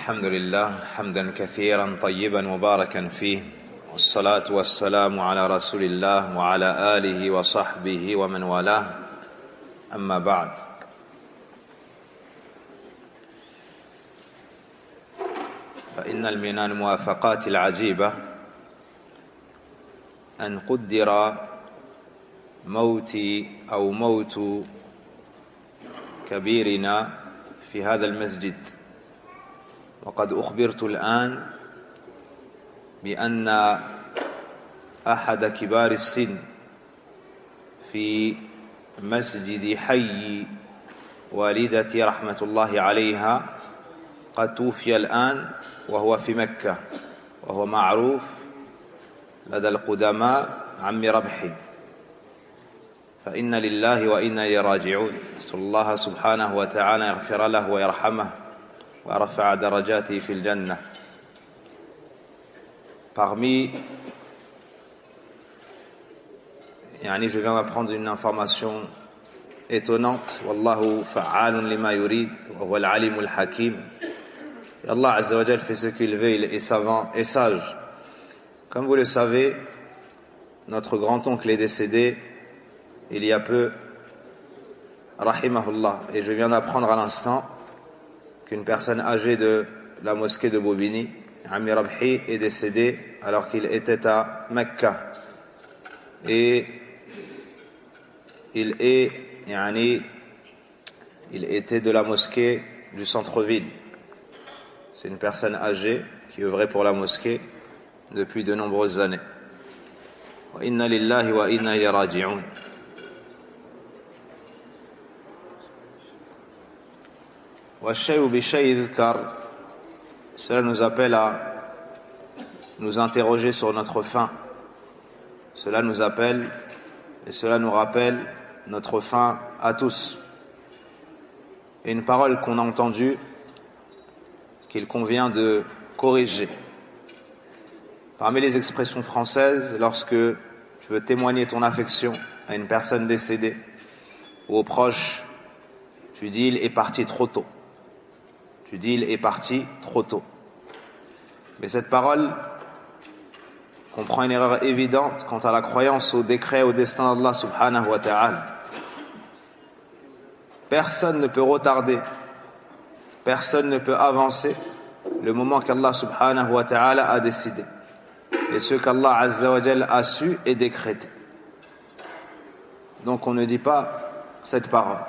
الحمد لله حمدا كثيرا طيبا مباركا فيه والصلاة والسلام على رسول الله وعلى آله وصحبه ومن والاه أما بعد فإن من الموافقات العجيبة أن قدر موتي أو موت كبيرنا في هذا المسجد، وقد أخبرت الآن بأن أحد كبار السن في مسجد حي والدتي رحمة الله عليها قد توفي الآن وهو في مكة، وهو معروف لدى القدماء عم ربحي، فإن لله وإنا إليه راجعون. نسأل الله سبحانه وتعالى يغفر له ويرحمه ويرفع درجاته في الجنة. Parmi, je viens d'apprendre une information étonnante. Wallahu fa'alun lima yurid wa huwa al-alim al-hakim. Allah Azza wa Jal fait ce qu'il veut, il est savant et sage. Comme vous le savez, notre grand-oncle est décédé il y a peu, rahimahullah, et je viens d'apprendre à l'instant qu'une personne âgée de la mosquée de Bobigny, Ami Rabhi, est décédé alors qu'il était à Mecca. Et il était de la mosquée du centre-ville. C'est une personne âgée qui œuvrait pour la mosquée depuis de nombreuses années. Wa inna lillahi wa inna ilayhi raji'un. Cela nous appelle à nous interroger sur notre fin. Cela nous appelle et cela nous rappelle notre fin à tous. Et une parole qu'on a entendue qu'il convient de corriger. Parmi les expressions françaises, lorsque tu veux témoigner ton affection à une personne décédée ou aux proches, tu dis il est parti trop tôt. Tu dis il est parti trop tôt. Mais cette parole comprend une erreur évidente quant à la croyance au décret, au destin d'Allah subhanahu wa ta'ala. Personne ne peut retarder, personne ne peut avancer le moment qu'Allah subhanahu wa ta'ala a décidé et ce qu'Allah azza wa jal a su et décrété. Donc on ne dit pas cette parole.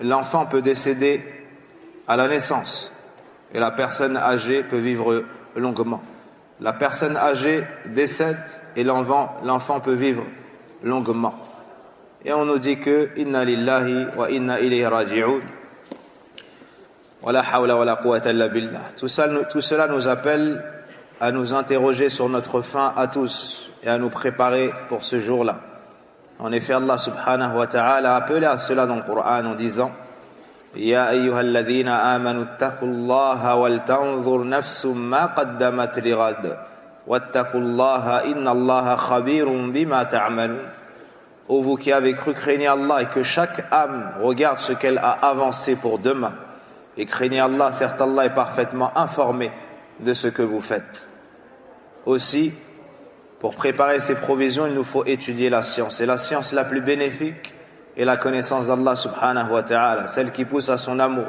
L'enfant peut décéder à la naissance et la personne âgée peut vivre longuement. La personne âgée décède et l'enfant peut vivre longuement. Et on nous dit que inna lillahi wa inna ilayhi raji'un. Wala hawla wala quwwata illa billah. Tout cela nous appelle à nous interroger sur notre fin à tous et à nous préparer pour ce jour-là. En effet, Allah subhanahu wa ta'ala a appelé à cela dans le Coran en disant Ya ayyuhalladhina amanu ittaqullaha wal tanzur nafsum ma qaddamat lighad wattaqullaha innallaha khabirun bima ta'malun. Ô vous qui avez cru, craignez Allah et que chaque âme regarde ce qu'elle a avancé pour demain. Et craignez Allah, certes Allah est parfaitement informé de ce que vous faites. Aussi, pour préparer ces provisions, il nous faut étudier la science. Et la science la plus bénéfique est la connaissance d'Allah subhanahu wa ta'ala, celle qui pousse à son amour,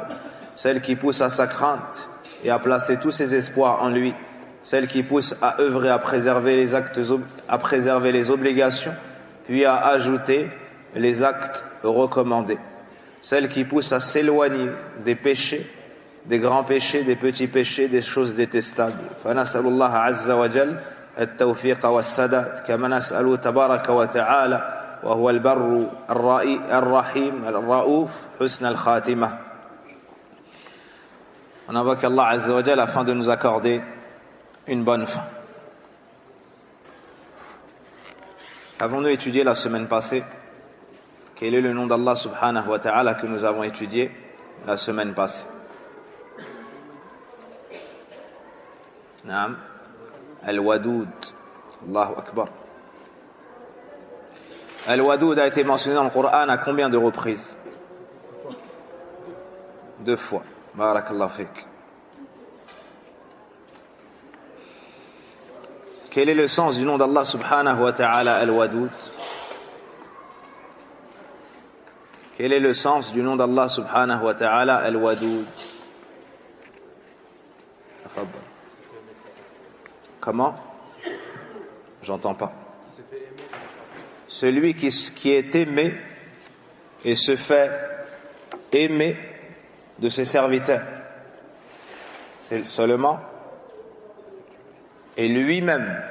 celle qui pousse à sa crainte et à placer tous ses espoirs en lui, celle qui pousse à œuvrer à préserver les actes, à préserver les obligations, puis à ajouter les actes recommandés, celle qui pousse à s'éloigner des péchés, des grands péchés, des petits péchés, des choses détestables. فنسأل الله عز وجل التوفيق والسداد كما نسأل تبارك وتعالى وهو البر الرحيم الرؤوف حسن الخاتمة. On invoque Allah Azza wa Jal afin de nous accorder une bonne fin. Avons-nous étudié la semaine passée? Quel est le nom d'Allah subhanahu wa ta'ala que nous avons étudié la semaine passée? Naam, Al-Wadoud. Allahu Akbar. Al-Wadoud a été mentionné dans le Coran à combien de reprises? 2 fois. Barakallahu fik. Quel est le sens du nom d'Allah subhanahu wa ta'ala al-Wadoud? Quel est le sens du nom d'Allah subhanahu wa ta'ala al-Wadoud? Comment? J'entends pas. Celui qui est aimé et se fait aimer de ses serviteurs. C'est seulement. Et lui-même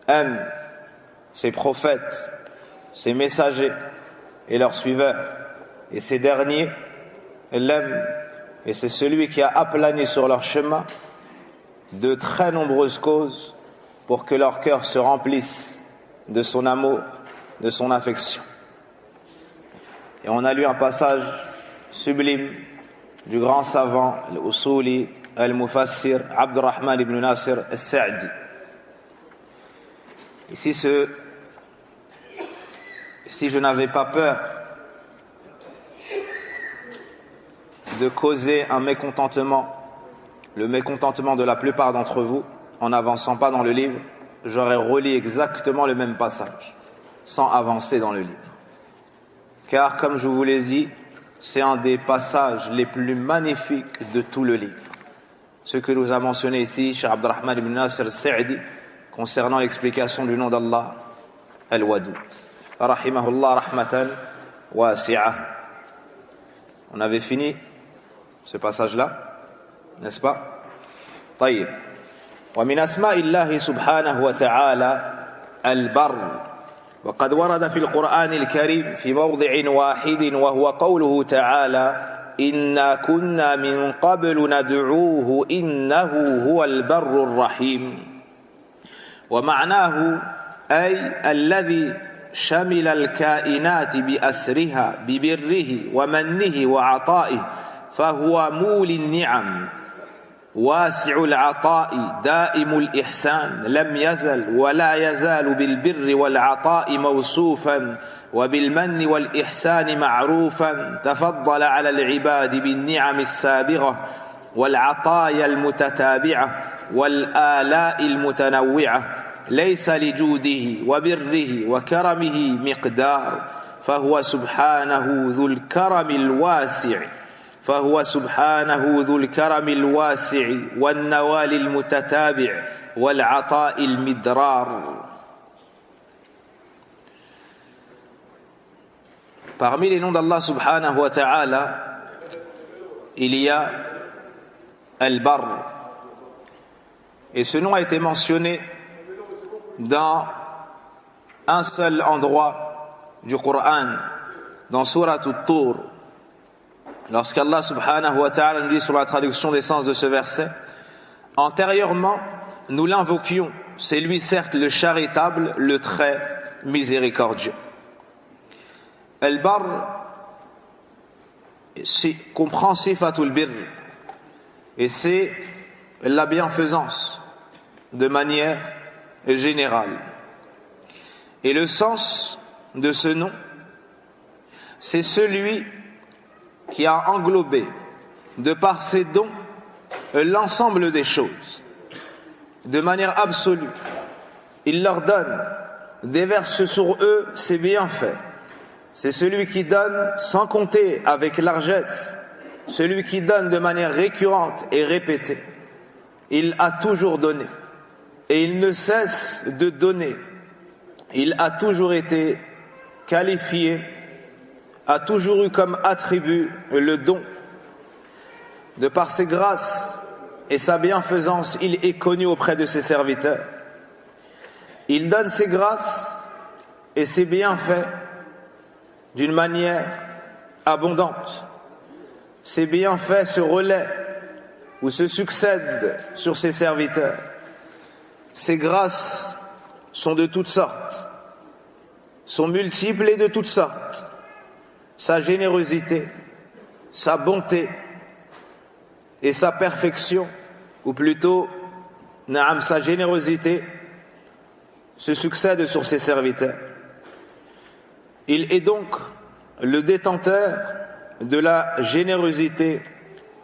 aime ses prophètes, ses messagers et leurs suiveurs. Et ces derniers l'aiment. Et c'est celui qui a aplani sur leur chemin de très nombreuses causes pour que leur cœur se remplisse de son amour, de son affection. Et on a lu un passage sublime du grand savant, al-Usuli, al-Mufassir, Abdurrahman ibn Nasir al-Sa'di. Ici, si je n'avais pas peur de causer un mécontentement, le mécontentement de la plupart d'entre vous, en n'avançant pas dans le livre, j'aurais relu exactement le même passage, sans avancer dans le livre. Car, comme je vous l'ai dit, c'est un des passages les plus magnifiques de tout le livre. Ce que nous a mentionné ici, Cheikh Abdurrahman ibn Nasir al-Sa'di, concernant l'explication du nom d'Allah, Al-Wadoud. Rahimahullah rahmatan wasi'ah. On avait fini ce passage-là, n'est-ce pas? طيب. ومن أسماء الله سبحانه وتعالى البر، وقد ورد في القرآن الكريم في موضع واحد وهو قوله تعالى إنا كنا من قبل ندعوه إنه هو البر الرحيم. ومعناه أي الذي شمل الكائنات بأسرها ببره ومنه وعطائه، فهو مول النعم واسع العطاء دائم الإحسان، لم يزل ولا يزال بالبر والعطاء موصوفا وبالمن والإحسان معروفا، تفضل على العباد بالنعم السابغة والعطايا المتتابعة والآلاء المتنوعة، ليس لجوده وبره وكرمه مقدار، فهو سبحانه ذو الكرم الواسع والنوال المتتابع والعطاء المدرار. Parmi les noms d'Allah subhanahu wa ta'ala, il y a Al-Barr. Et ce nom a été mentionné dans un seul endroit du Coran, dans Surat At-Tur. Lorsqu'Allah subhanahu wa ta'ala nous dit sur la traduction des sens de ce verset, antérieurement, nous l'invoquions, c'est lui certes le charitable, le très miséricordieux. Al-Barr comprend Sifatul Birr, et c'est la bienfaisance de manière générale. Et le sens de ce nom, c'est celui qui a englobé, de par ses dons, l'ensemble des choses, de manière absolue. Il leur donne, déverse sur eux ses bienfaits. C'est celui qui donne sans compter avec largesse, celui qui donne de manière récurrente et répétée. Il a toujours donné, et il ne cesse de donner. Il a toujours été qualifié, a toujours eu comme attribut le don. De par ses grâces et sa bienfaisance, il est connu auprès de ses serviteurs. Il donne ses grâces et ses bienfaits d'une manière abondante. Ses bienfaits se relaient ou se succèdent sur ses serviteurs. Ses grâces sont de toutes sortes, sont multiples et de toutes sortes. Sa générosité, sa bonté et sa perfection, ou plutôt, sa générosité, se succèdent sur ses serviteurs. Il est donc le détenteur de la générosité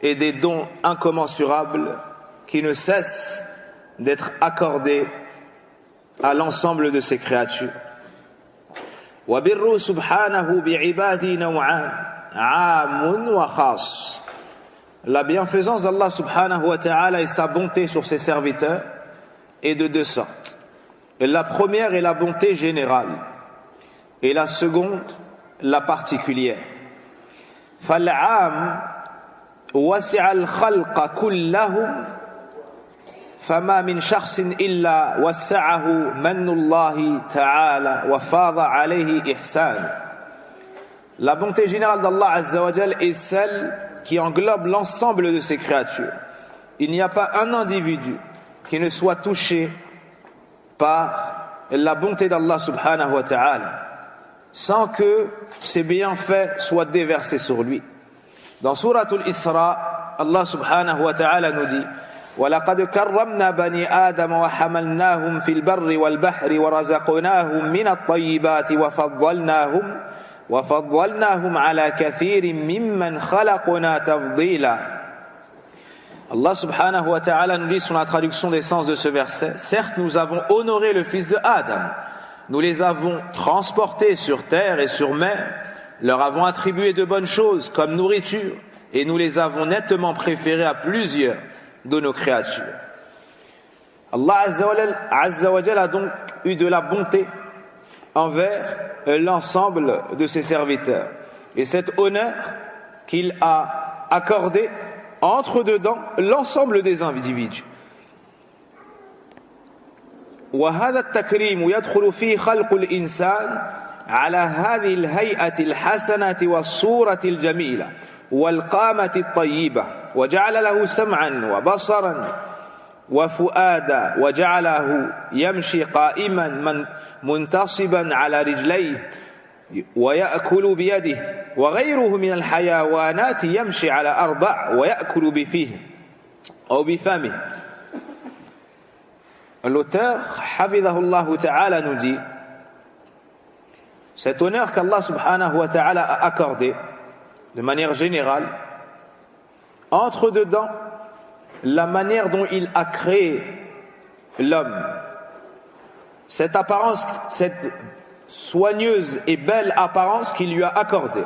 et des dons incommensurables qui ne cessent d'être accordés à l'ensemble de ses créatures. وَبِرُّ سُبْحَانَهُ بِعِبَادِهِ نَوْعَانِ عَامٌ وَخَاصٌ. La bienfaisance d'Allah subhanahu wa ta'ala et sa bonté sur ses serviteurs est de deux sortes. La première est la bonté générale et la seconde la particulière. فَالْعَامُ وَسِعَ الْخَلْقَ كُلَّهُمْ فما من شخص إلا وسعه من الله تعالى وفاض عليه إحسان. La bonté générale d'Allah Azza wa Jal est celle qui englobe l'ensemble de ses créatures. Il n'y a pas un individu qui ne soit touché par la bonté d'Allah subhanahu wa ta'ala sans que ses bienfaits soient déversés sur lui. Dans Surat al-Isra, Allah subhanahu wa ta'ala nous dit: وَلَقَدْ كَرَّمْنَا بَنِي آدَمَ وَحَمَلْنَاهُمْ فِي الْبَرِّ وَالْبَحْرِ وَرَزَقْنَاهُمْ مِنَ الطَّيِّبَاتِ وَفَضَّلْنَاهُمْ عَلَى كَثِيرٍ مِّمَّنْ خَلَقْنَا تَفْضِيلًا. Allah subhanahu wa ta'ala nous dit sur la traduction des sens de ce verset: certes, nous avons honoré le fils de Adam, nous les avons transportés sur terre et sur mer, leur avons attribué de bonnes choses comme nourriture, et nous les avons nettement préférés à plusieurs de nos créatures. Allah Azza wa Jal a donc eu de la bonté envers l'ensemble de ses serviteurs. Et cet honneur qu'il a accordé entre dedans l'ensemble des individus. وهذا التكريم يدخل فيه خلق الإنسان على هذه الهيئة الحسنة والصورة الجميلة والقامة الطيبة وجعل له سمعا وبصرا وفؤادا وجعله يمشي قائما منتصبا على رجليه ويأكل بيده وغيره من الحيوانات يمشي على أربع ويأكل بفيه أو بفمه. L'auteur, Hafidhahullah Ta'ala, nous dit: cet honneur qu'Allah subhanahu wa ta'ala a accordé de manière générale entre dedans la manière dont il a créé l'homme, cette apparence, cette soigneuse et belle apparence qu'il lui a accordée,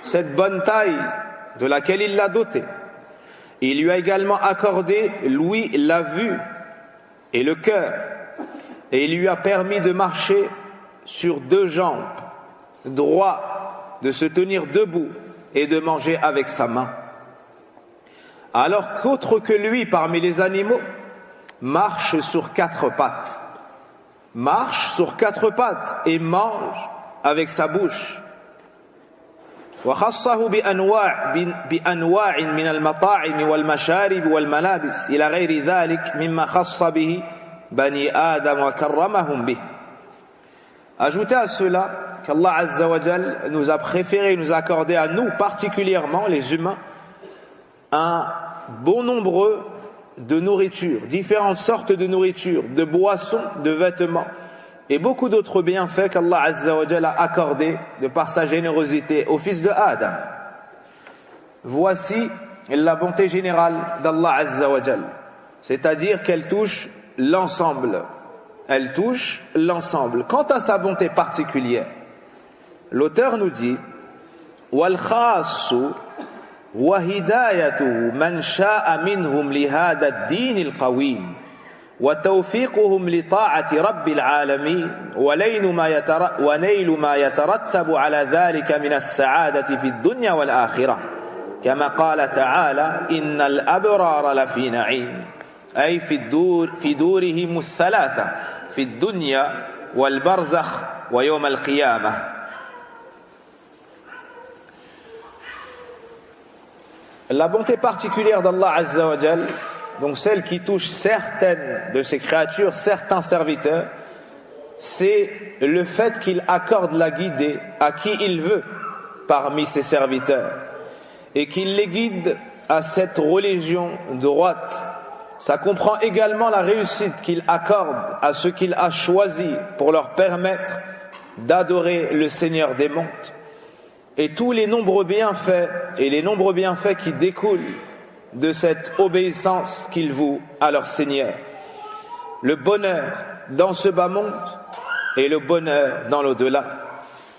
cette bonne taille de laquelle il l'a doté. Il lui a également accordé l'ouïe, la vue et le cœur, et il lui a permis de marcher sur deux jambes, droit, de se tenir debout et de manger avec sa main. Alors qu'autre que lui parmi les animaux marche sur quatre pattes, et mange avec sa bouche. وخصه بأنواع من المطاعم والمشارب والملابس إلى غير ذلك مما خص به بني آدم وكرمهم به. Ajoutez à cela qu'Allah Azza wa Jal nous a préféré, nous a accordé à nous particulièrement les humains un bon nombre de nourriture, différentes sortes de nourriture, de boissons, de vêtements et beaucoup d'autres bienfaits qu'Allah Azza wa Jal a accordés de par sa générosité au fils de Adam. Voici la bonté générale d'Allah Azza wa Jal, c'est-à-dire qu'elle touche l'ensemble. Elle touche l'ensemble. Quant à sa bonté particulière, l'auteur nous dit: wal khassu wa hidayatuhu man sha'a minhum li hada ad-din al-qawim wa tawfiquhum li ta'ati rabbil alamin wa naylu ma yatarattabu ala dhalika min as-sa'adati fi ad-dunya wal akhirah kama qala ta'ala innal abrara la fi na'im ay fi durihim ath-thalatha في الدنيا والبرزخ ويوم القيامة. La bonté particulière d'Allah Azza wa Jal, donc celle qui touche certaines de ses créatures, certains serviteurs, c'est le fait qu'il accorde la guidée à qui il veut parmi ses serviteurs et qu'il les guide à cette religion droite. Ça comprend également la réussite qu'il accorde à ceux qu'il a choisis pour leur permettre d'adorer le Seigneur des mondes et tous les nombreux bienfaits qui découlent de cette obéissance qu'ils vouent à leur Seigneur. le bonheur dans ce bas monde et le bonheur dans l'au-delà.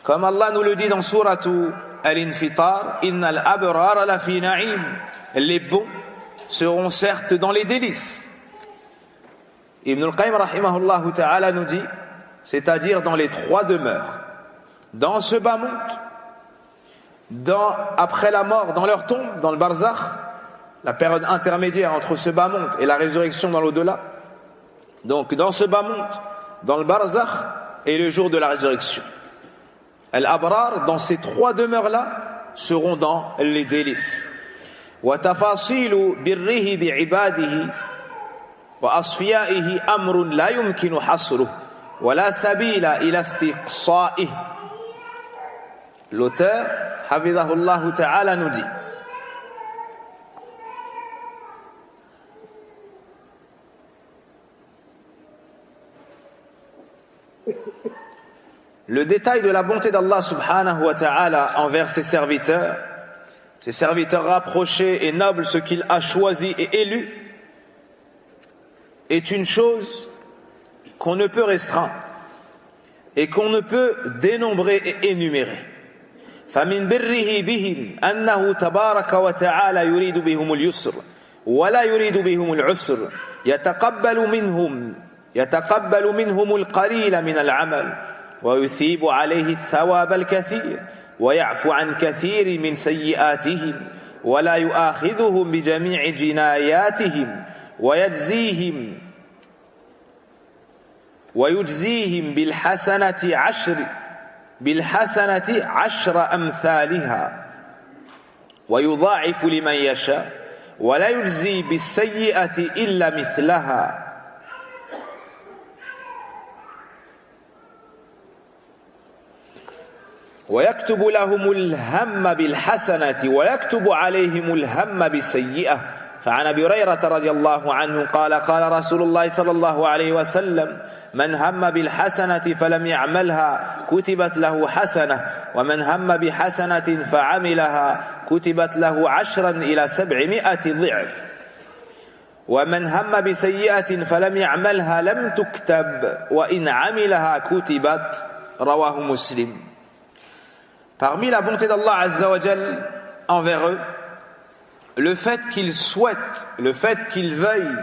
Comme Allah nous le dit dans Suratu Al-Infitar, Innal abrara lafi na'im. Les bons seront certes dans les délices. Ibn al-Qayyim rahimahullah ta'ala nous dit, c'est-à-dire dans les trois demeures, dans ce bas monde, après la mort, dans leur tombe, dans le barzakh, la période intermédiaire entre ce bas monde et la résurrection dans l'au-delà. Donc dans ce bas monde, dans le barzakh et le jour de la résurrection. Al-Abrar, dans ces trois demeures-là, seront dans les délices. وتفاصيل بره بعباده وأصفيائه أمر لا يمكن حصره ولا سبيل إلى استقصائه. L'auteur, Hafidhahullah Ta'ala, nous dit: le détail de la bonté d'Allah subhanahu wa ta'ala envers ses serviteurs rapprochés et nobles, ceux qu'il a choisis et élus, est une chose qu'on ne peut restreindre et qu'on ne peut dénombrer et énumérer. فمن بره بهم أنه تبارك وتعالى يريد بهم اليسر ولا يريد بهم العسر يتقبل منهم القليل من العمل ويثيب عليه الثواب الكثير ويعفو عن كثير من سيئاتهم ولا يؤاخذهم بجميع جناياتهم ويجزيهم بالحسنة عشر أمثالها ويضاعف لمن يشاء ولا يجزي بالسيئة إلا مثلها. ويكتب لهم الهم بالحسنة ويكتب عليهم الهم بالسيئة. فعن أبي هريرة رضي الله عنه قال قال رسول الله صلى الله عليه وسلم: من هم بالحسنة فلم يعملها كتبت له حسنة ومن هم بحسنة فعملها كتبت له 10 إلى 700 ضعف ومن هم بسيئة فلم يعملها لم تكتب وإن عملها كتبت. رواه مسلم. Parmi la bonté d'Allah Azza wa Jal envers eux, le fait qu'il souhaite, le fait qu'il veuille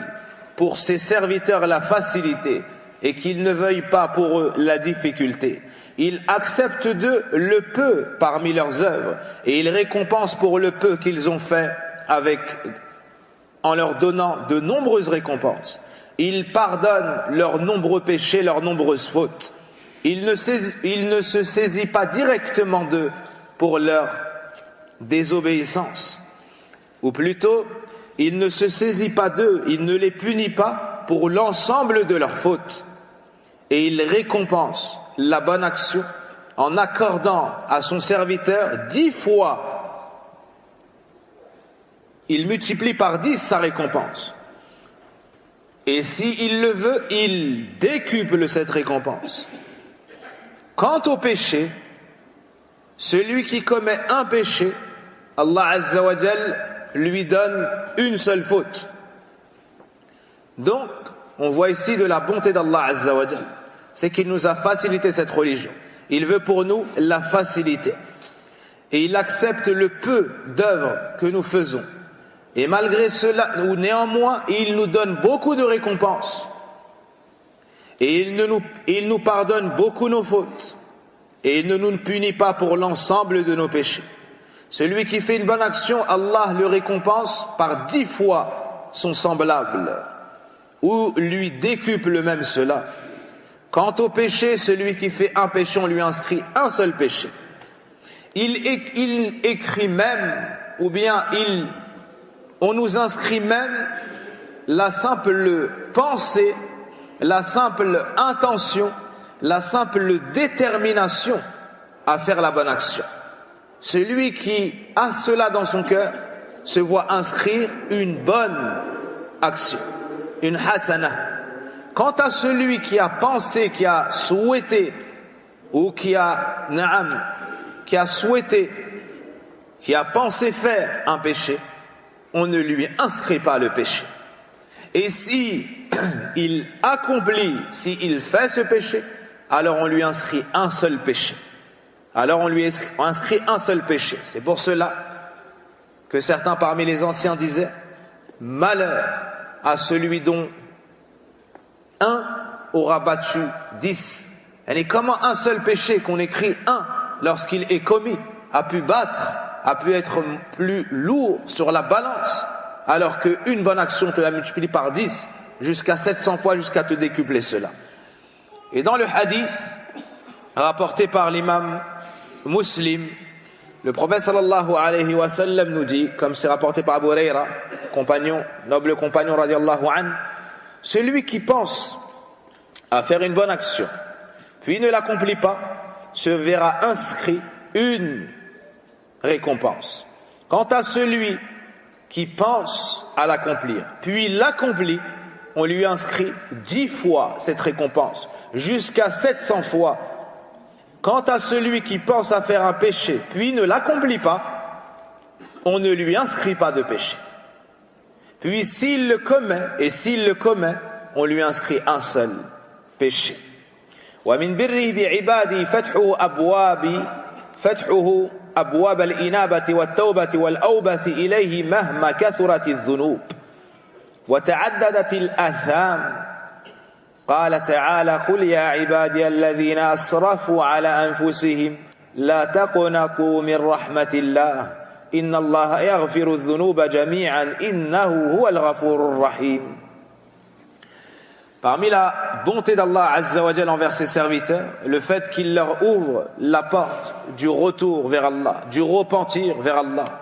pour ses serviteurs la facilité et qu'il ne veuille pas pour eux la difficulté. Il accepte d'eux le peu parmi leurs œuvres et il récompense pour le peu qu'ils ont fait en leur donnant de nombreuses récompenses. Il pardonne leurs nombreux péchés, leurs nombreuses fautes. Il ne se saisit pas directement d'eux pour leur désobéissance. Ou plutôt, il ne se saisit pas d'eux, il ne les punit pas pour l'ensemble de leurs fautes. Et il récompense la bonne action en accordant à son serviteur 10 fois. Il multiplie par 10 sa récompense. Et s'il le veut, il décuple cette récompense. Quant au péché, celui qui commet un péché, Allah Azza wa Jal lui donne une seule faute. Donc, on voit ici de la bonté d'Allah Azza wa Jal, c'est qu'il nous a facilité cette religion. Il veut pour nous la facilité. Et il accepte le peu d'œuvres que nous faisons. Et malgré cela, ou néanmoins, il nous donne beaucoup de récompenses. Et il nous pardonne beaucoup nos fautes. Et il ne nous punit pas pour l'ensemble de nos péchés. Celui qui fait une bonne action, Allah le récompense par 10 fois son semblable, ou lui décuple même cela. Quant au péché, celui qui fait un péché, on lui inscrit un seul péché. Il écrit même, ou bien on nous inscrit même la simple pensée, la simple intention, la simple détermination à faire la bonne action. Celui qui a cela dans son cœur se voit inscrire une bonne action, une hasana. Quant à celui qui a pensé, qui a souhaité, ou qui a pensé faire un péché, on ne lui inscrit pas le péché. Et si il accomplit, s'il fait ce péché, alors on lui inscrit un seul péché. Alors on lui inscrit un seul péché. C'est pour cela que certains parmi les anciens disaient « Malheur à celui dont un aura battu 10. » Et comment un seul péché qu'on écrit un lorsqu'il est commis a pu battre, a pu être plus lourd sur la balance, alors qu'une bonne action te la multiplie par 10 jusqu'à 700 fois jusqu'à te décupler cela. Et dans le hadith rapporté par l'imam Muslim, le prophète sallallahu alayhi wa sallam nous dit, comme c'est rapporté par Abu Huraira, noble compagnon radiallahu anhu, celui qui pense à faire une bonne action, puis ne l'accomplit pas, se verra inscrit une récompense. Quant à celui qui pense à l'accomplir, puis l'accomplit, on lui inscrit 10 fois cette récompense, jusqu'à 700 fois. Quant à celui qui pense à faire un péché, puis ne l'accomplit pas, on ne lui inscrit pas de péché. Puis s'il le commet, on lui inscrit un seul péché. ومن بره بعباده فتحه أبواب الإنابة والتوبة والأوبة إليه مهما كثرت الذنوب وتعددت الآثام. قال تعالى قل يا عبادي الذين أسرفوا على أنفسهم لا تقنطوا من رحمة الله إن الله يغفر الذنوب جميعا إنه هو الغفور الرحيم. Parmi la bonté d'Allah Azza wa Jal envers ses serviteurs, le fait qu'il leur ouvre la porte du retour vers Allah, du repentir vers Allah.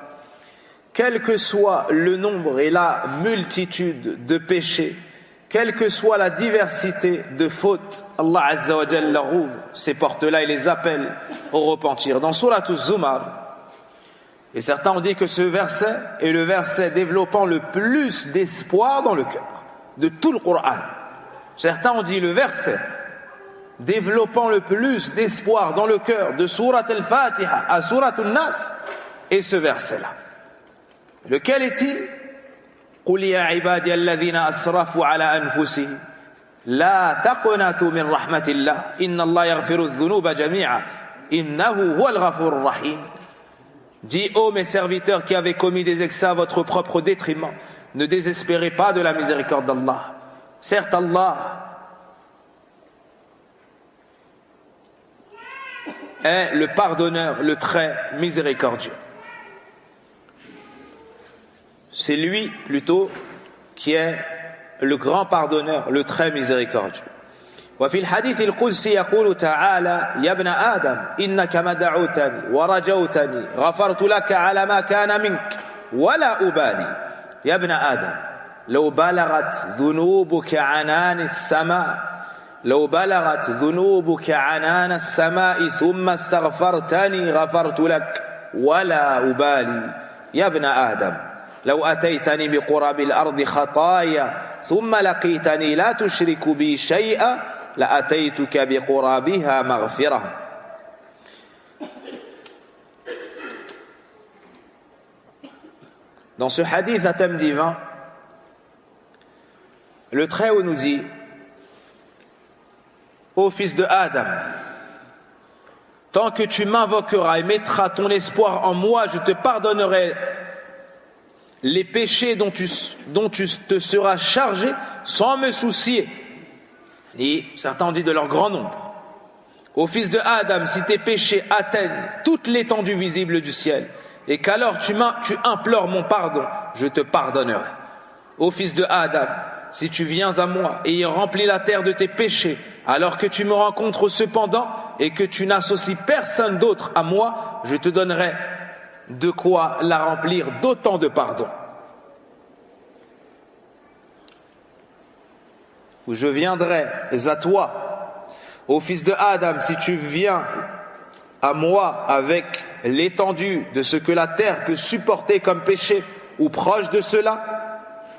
Quel que soit le nombre et la multitude de péchés, quelle que soit la diversité de fautes, Allah Azza wa Jal leur ouvre ces portes-là et les appelle au repentir. Dans Surat Az-Zumar, et certains ont dit que ce verset est le verset développant le plus d'espoir dans le cœur de tout le Coran. Certains ont dit le verset développant le plus d'espoir dans le cœur de Surat Al-Fatiha à Surat Al-Nas et ce verset-là. Lequel est-il? قُلْ يَا عِبَادِيَ الَّذِينَ أَسْرَفُوا عَلَى أَنفُسِهِمْ لَا تَقْنَطُوا مِنْ رَحْمَةِ اللَّهِ إِنَّ اللَّهَ يَغْفِرُ الذُّنُوبَ جَمِيعًا إِنَّهُ هُوَ الْغَفُورُ الرَّحِيمُ. Dis, ô mes serviteurs qui avez commis des excès à votre propre détriment, ne désespérez pas de la miséricorde d'Allah. Certes, Allah est le pardonneur, le très miséricordieux. C'est lui plutôt qui est le grand pardonneur, le très miséricordieux. وفي الحديث القدسي يقول تعالى يا ابن آدم إنك ما دعوتني ورجوتني غفرت لك على ما كان منك ولا أبالي يا ابن آدم لو بلغت ذنوبك عنان السماء ثم استغفرتني غفرت لك ولا أبالي يا ابن آدم لو أتيتني بقرب الأرض خطايا ثم لقيتني لا تشرك بي شيئا لأتيتك بقرابها مغفرة. Dans ce hadith à thème divin, le Très-Haut nous dit: ô fils de Adam, tant que tu m'invoqueras et mettras ton espoir en moi, je te pardonnerai les péchés dont tu te seras chargé sans me soucier. Et certains ont dit de leur grand nombre. Ô fils de Adam, si tes péchés atteignent toute l'étendue visible du ciel, et qu'alors tu implores mon pardon, je te pardonnerai. Ô fils de Adam, si tu viens à moi et remplis la terre de tes péchés, alors que tu me rencontres cependant et que tu n'associes personne d'autre à moi, je te donnerai de quoi la remplir d'autant de pardon. Ou je viendrai à toi, ô fils de Adam, si tu viens à moi avec l'étendue de ce que la terre peut supporter comme péché ou proche de cela,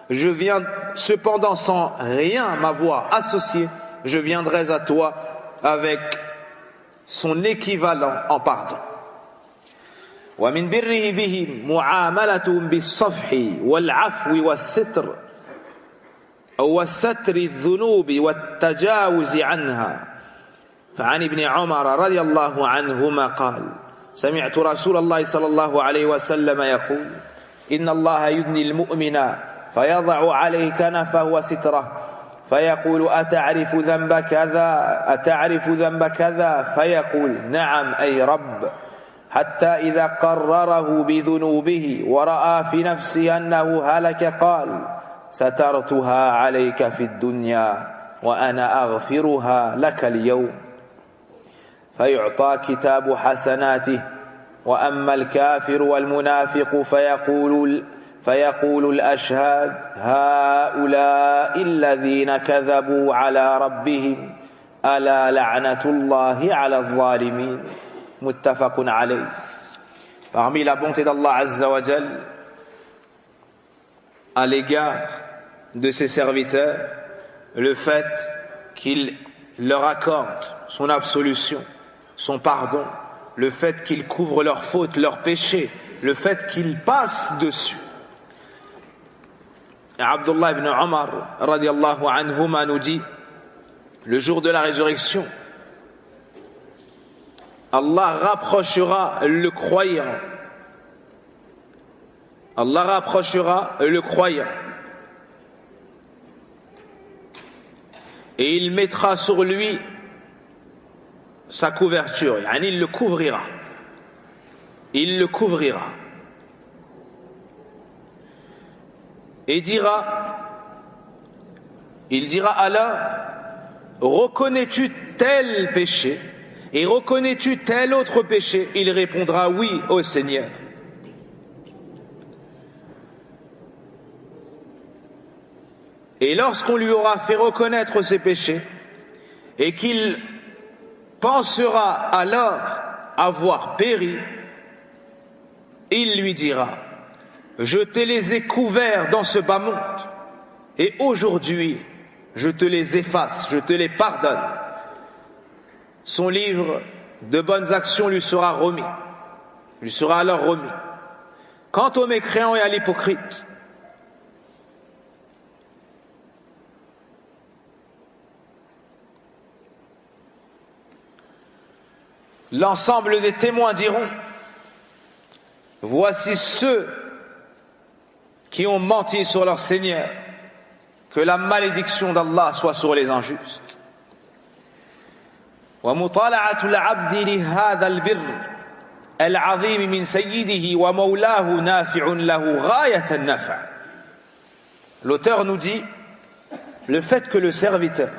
je viens cependant sans rien m'avoir associé, je viendrai à toi avec son équivalent en pardon. ومن بره بهم معاملتهم بالصفح والعفو والستر وستر الذنوب والتجاوز عنها. فعن ابن عمر رضي الله عنهما قال سمعت رسول الله صلى الله عليه وسلم يقول إن الله يدني المؤمن فيضع عليه كنفه وستره فيقول أتعرف ذنب كذا أتعرف ذنب كذا فيقول نعم أي رب حتى إذا قرره بذنوبه ورأى في نفسه أنه هلك قال سترتها عليك في الدنيا وأنا أغفرها لك اليوم فيعطى كتاب حسناته وأما الكافر والمنافق فيقول الأشهاد هؤلاء الذين كذبوا على ربهم ألا لعنة الله على الظالمين متفق عليه. Parmi la bonté d'Allah Azza wa Jal à l'égard de ses serviteurs, le fait qu'il leur accorde son absolution, son pardon, le fait qu'il couvre leurs fautes, leurs péchés, le fait qu'il passe dessus. Abdullah ibn Omar radiallahu anhuma nous dit, le jour de la résurrection, Allah rapprochera le croyant. Allah rapprochera le croyant. Et il mettra sur lui sa couverture. Il le couvrira. Il le couvrira. Et il dira alors, reconnais-tu tel péché et reconnais-tu tel autre péché? Il répondra oui au Seigneur. Et lorsqu'on lui aura fait reconnaître ses péchés et qu'il pensera alors avoir péri, il lui dira, je te les ai couverts dans ce bas monde et aujourd'hui je te les efface, je te les pardonne. Son livre de bonnes actions lui sera remis, lui sera alors remis. Quant aux mécréants et à l'hypocrite, l'ensemble des témoins diront, voici ceux qui ont menti sur leur Seigneur, que la malédiction d'Allah soit sur les injustes. ومطالعة العبد لهذا البر العظيم من سيده ومولاه نافع له غاية النفع. L'auteur nous dit, le fait que le serviteur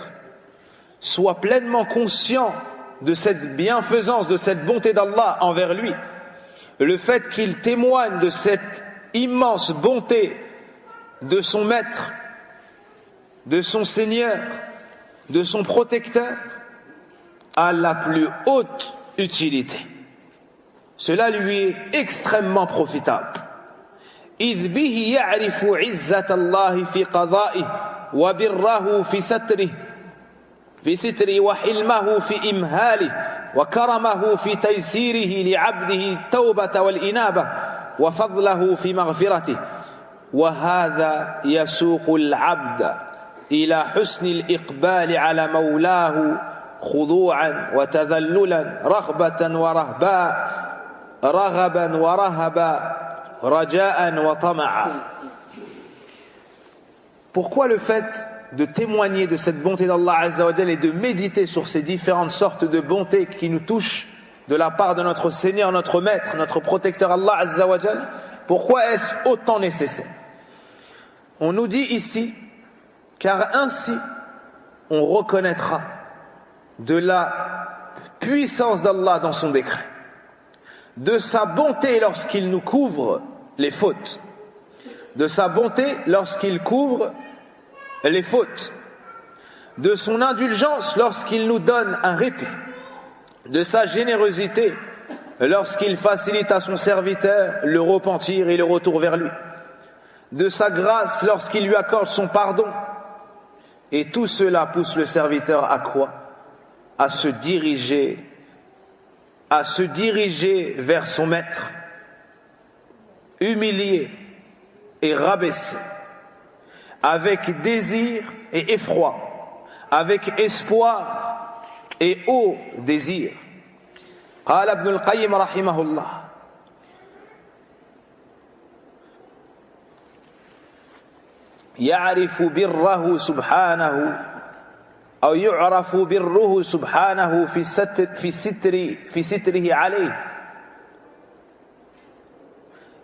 soit pleinement conscient de cette bienfaisance, de cette bonté d'Allah envers lui, le fait qu'il témoigne de cette immense bonté de son maître, de son Seigneur, de son protecteur, a la plus haute utilité. Cela lui est extrêmement profitable. إذ به يعرف عزة الله في قضائه وبره في ستره وحلمه في إمهاله وكرمه في تيسيره لعبده التوبة والإنابة وفضله في مغفرته وهذا يسوق العبد إلى حسن الإقبال على مولاه خضوعا وتذللا رغبة ورهبا رجاء وطمعا. Pourquoi le fait de témoigner de cette bonté d'Allah Azza wa Jal et de méditer sur ces différentes sortes de bontés qui nous touchent de la part de notre Seigneur, notre Maître, notre protecteur Allah Azza wa Jal? Pourquoi est-ce autant nécessaire? On nous dit ici, car ainsi on reconnaîtra de la puissance d'Allah dans son décret, de sa bonté lorsqu'il nous couvre les fautes, de sa bonté lorsqu'il couvre les fautes, de son indulgence lorsqu'il nous donne un répit, de sa générosité lorsqu'il facilite à son serviteur le repentir et le retour vers lui, de sa grâce lorsqu'il lui accorde son pardon. Et tout cela pousse le serviteur à quoi? À se diriger vers son maître, humilié et rabaissé, avec désir et effroi, avec espoir et haut désir. قال ابن القيم رحمه الله: يعرف بره سبحانه أو يعرف بره سبحانه في ستره عليه.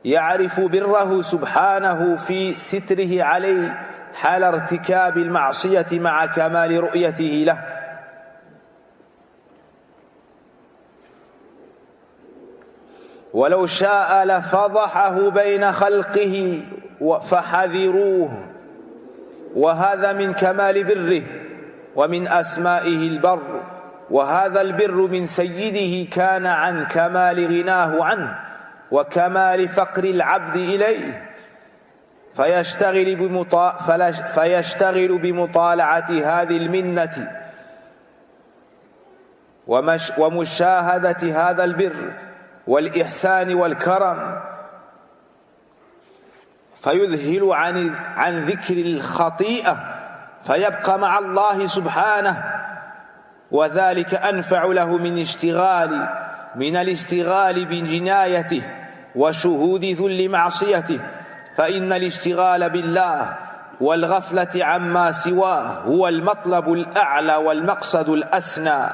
يعرف بره سبحانه في ستره عليه حال ارتكاب المعصية مع كمال رؤيته له. ولو شاء لفضحه بين خلقه فحذروه، وهذا من كمال بره ومن أسمائه البر، وهذا البر من سيده كان عن كمال غناه عنه وكمال فقر العبد إليه، فيشتغل بمطالعة هذه المنة ومشاهدة هذا البر والإحسان والكرم، فيذهل عن ذكر الخطيئة فيبقى مع الله سبحانه، وذلك أنفع له من الاشتغال بجنايته وشهود ذل معصيته، فإن الاشتغال بالله والغفلة عما سواه هو المطلب الأعلى والمقصد الأسنى.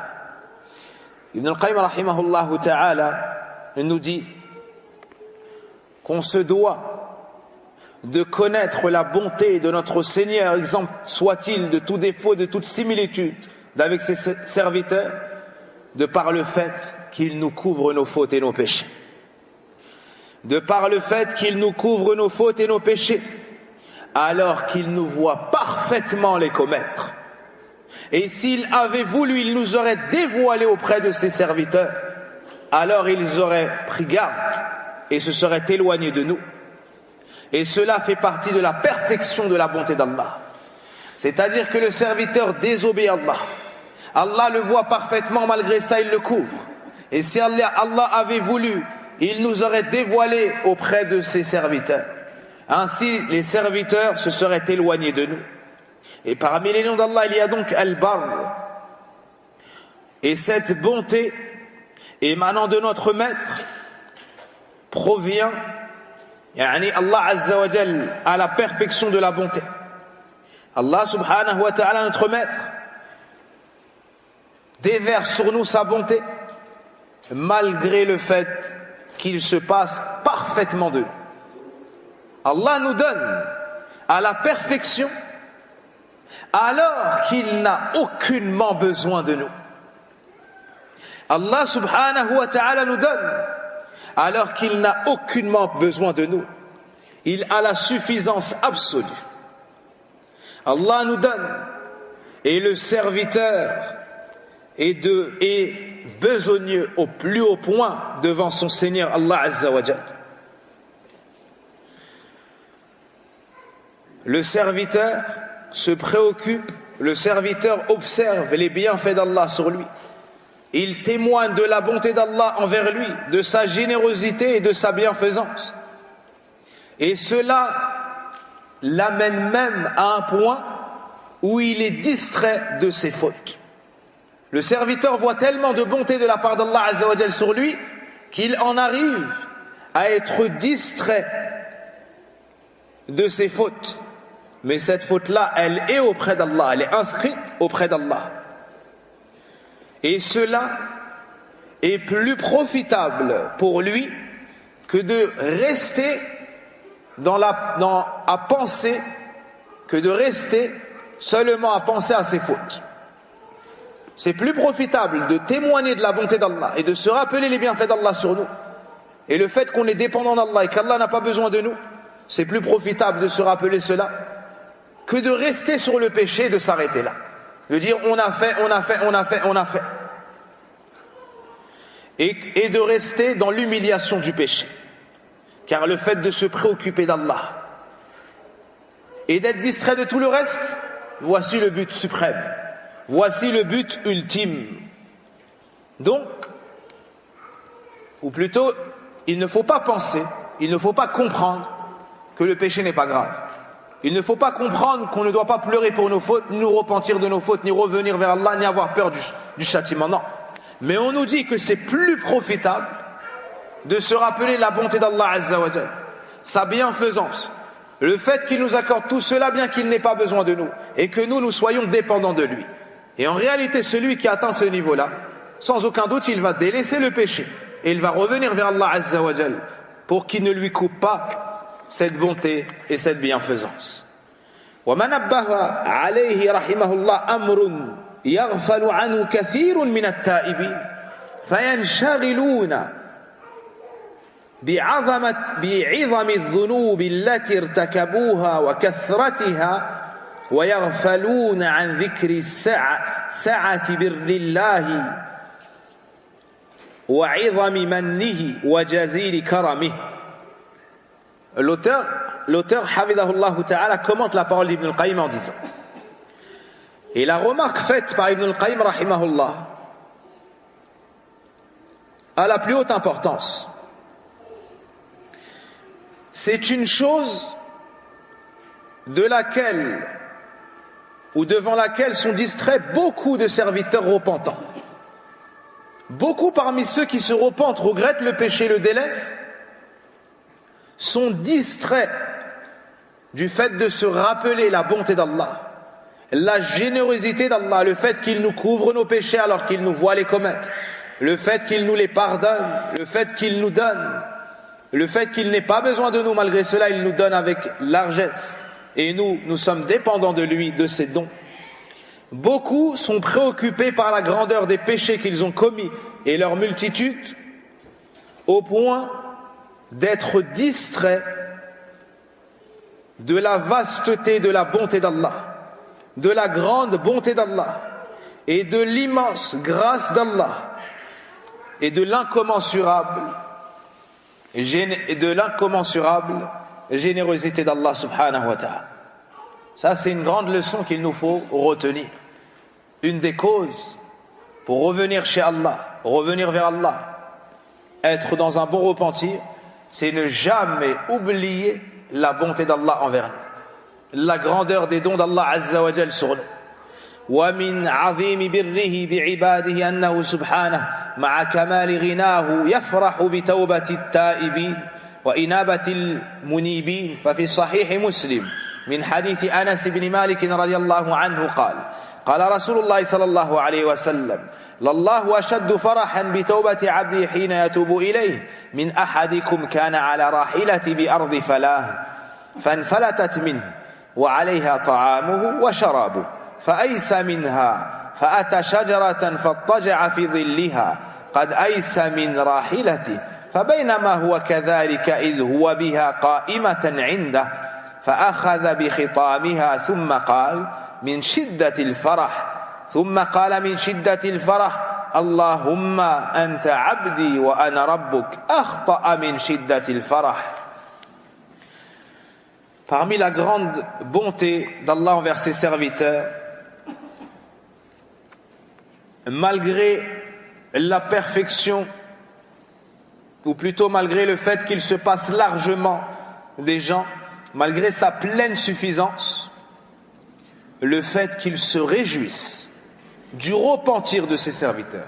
Ibn al-Qayyim rahimahullah ta'ala nous dit qu'on se doit de connaître la bonté de notre Seigneur, exemple soit-il de tout défaut, de toute similitude d'avec ses serviteurs, de par le fait qu'il nous couvre nos fautes et nos péchés. De par le fait qu'il nous couvre nos fautes et nos péchés, alors qu'il nous voit parfaitement les commettre. Et s'il avait voulu, il nous aurait dévoilé auprès de ses serviteurs, alors ils auraient pris garde et se seraient éloignés de nous. Et cela fait partie de la perfection de la bonté d'Allah. C'est-à-dire que le serviteur désobéit à Allah. Allah le voit parfaitement, malgré ça il le couvre. Et si Allah avait voulu, il nous aurait dévoilé auprès de ses serviteurs. Ainsi, les serviteurs se seraient éloignés de nous. Et parmi les noms d'Allah, il y a donc Al-Barr. Et cette bonté émanant de notre maître provient, Allah Azza wa Jal, à la perfection de la bonté. Allah subhanahu wa ta'ala, notre maître, déverse sur nous sa bonté malgré le fait qu'il se passe parfaitement de nous. Allah nous donne à la perfection alors qu'il n'a aucunement besoin de nous. Allah subhanahu wa ta'ala nous donne alors qu'il n'a aucunement besoin de nous. Il a la suffisance absolue. Allah nous donne et le serviteur est besogneux au plus haut point devant son Seigneur Allah Azza wa Jal. Le serviteur se préoccupe, le serviteur observe les bienfaits d'Allah sur lui. Il témoigne de la bonté d'Allah envers lui, de sa générosité et de sa bienfaisance. Et cela l'amène même à un point où il est distrait de ses fautes. Le serviteur voit tellement de bonté de la part d'Allah Azza wa Jal sur lui qu'il en arrive à être distrait de ses fautes. Mais cette faute-là, elle est auprès d'Allah, elle est inscrite auprès d'Allah. Et cela est plus profitable pour lui que de rester à penser, que de rester seulement à penser à ses fautes. C'est plus profitable de témoigner de la bonté d'Allah et de se rappeler les bienfaits d'Allah sur nous. Et le fait qu'on est dépendant d'Allah et qu'Allah n'a pas besoin de nous, c'est plus profitable de se rappeler cela que de rester sur le péché et de s'arrêter là. De dire on a fait. Et de rester dans l'humiliation du péché. Car le fait de se préoccuper d'Allah et d'être distrait de tout le reste, voici le but suprême. Voici le but ultime. Donc, ou plutôt, il ne faut pas penser, il ne faut pas comprendre que le péché n'est pas grave. Il ne faut pas comprendre qu'on ne doit pas pleurer pour nos fautes, ni nous repentir de nos fautes, ni revenir vers Allah, ni avoir peur du châtiment. Non. Mais on nous dit que c'est plus profitable de se rappeler la bonté d'Allah Azza wa Jal, sa bienfaisance, le fait qu'il nous accorde tout cela bien qu'il n'ait pas besoin de nous, et que nous soyons dépendants de lui. Et en réalité, celui qui atteint ce niveau-là, sans aucun doute, il va délaisser le péché, et il va revenir vers Allah Azza wa Jal, pour qu'il ne lui coupe pas cette bonté et cette bienfaisance. وَمَا نَبَّهَ عَلَيْهِ رَحِمَهُ اللَّهُ أَمْرٌ يَغْفَلُ عَنْهُ كَثِيرٌ مِنَ التَّائِبِينَ فَيَنْشَغِلُونَ بعظم الذنوب التي ارتكبوها وكثرتها ويغفلون عن ذكر سعة بر الله وعظم منه وجزيل كرمه. L'auteur Hafidhahullah Ta'ala commente la parole d'Ibn al-Qayyim en disant: et la remarque faite par Ibn al-Qayyim rahimahullah a la plus haute importance. C'est une chose de laquelle ou devant laquelle sont distraits beaucoup de serviteurs repentants. Beaucoup parmi ceux qui se repentent, regrettent le péché, le délaissent, sont distraits du fait de se rappeler la bonté d'Allah, la générosité d'Allah, le fait qu'il nous couvre nos péchés alors qu'il nous voit les commettre, le fait qu'il nous les pardonne, le fait qu'il nous donne, le fait qu'il n'ait pas besoin de nous, malgré cela il nous donne avec largesse, et nous sommes dépendants de lui, de ses dons. Beaucoup sont préoccupés par la grandeur des péchés qu'ils ont commis et leur multitude, au point d'être distraits de la vasteté de la bonté d'Allah, de la grande bonté d'Allah et de l'immense grâce d'Allah et de l'incommensurable générosité d'Allah subhanahu wa ta'ala. Ça, c'est une grande leçon qu'il nous faut retenir. Une des causes pour revenir chez Allah, revenir vers Allah, être dans un bon repentir, c'est ne jamais oublier la bonté d'Allah envers nous, la grandeur des dons d'Allah Azza wa Jal sur nous. ومن عظيم بره بعباده أنه سبحانه مع كمال غناه يفرح بتوبة التائبين وإنابة المنيبين. ففي صحيح مسلم من حديث أنس بن مالك رضي الله عنه قال: قال رسول الله صلى الله عليه وسلم: لله أشد فرحا بتوبة عبده حين يتوب إليه من أحدكم كان على راحلة بأرض فلاه فانفلتت منه وعليها طعامه وشرابه فأيس منها فأتى شجرة فاضطجع في ظلها قد أيس من راحلته فبينما هو كذلك إذ هو بها قائمة عنده فأخذ بخطامها ثم قال من شدة الفرح اللهم أنت عبدي وأنا ربك أخطأ من شدة الفرح. Parmi la grande bonté d'Allah envers ses serviteurs, malgré la perfection, ou plutôt malgré le fait qu'il se passe largement des gens, malgré sa pleine suffisance, le fait qu'il se réjouisse du repentir de ses serviteurs.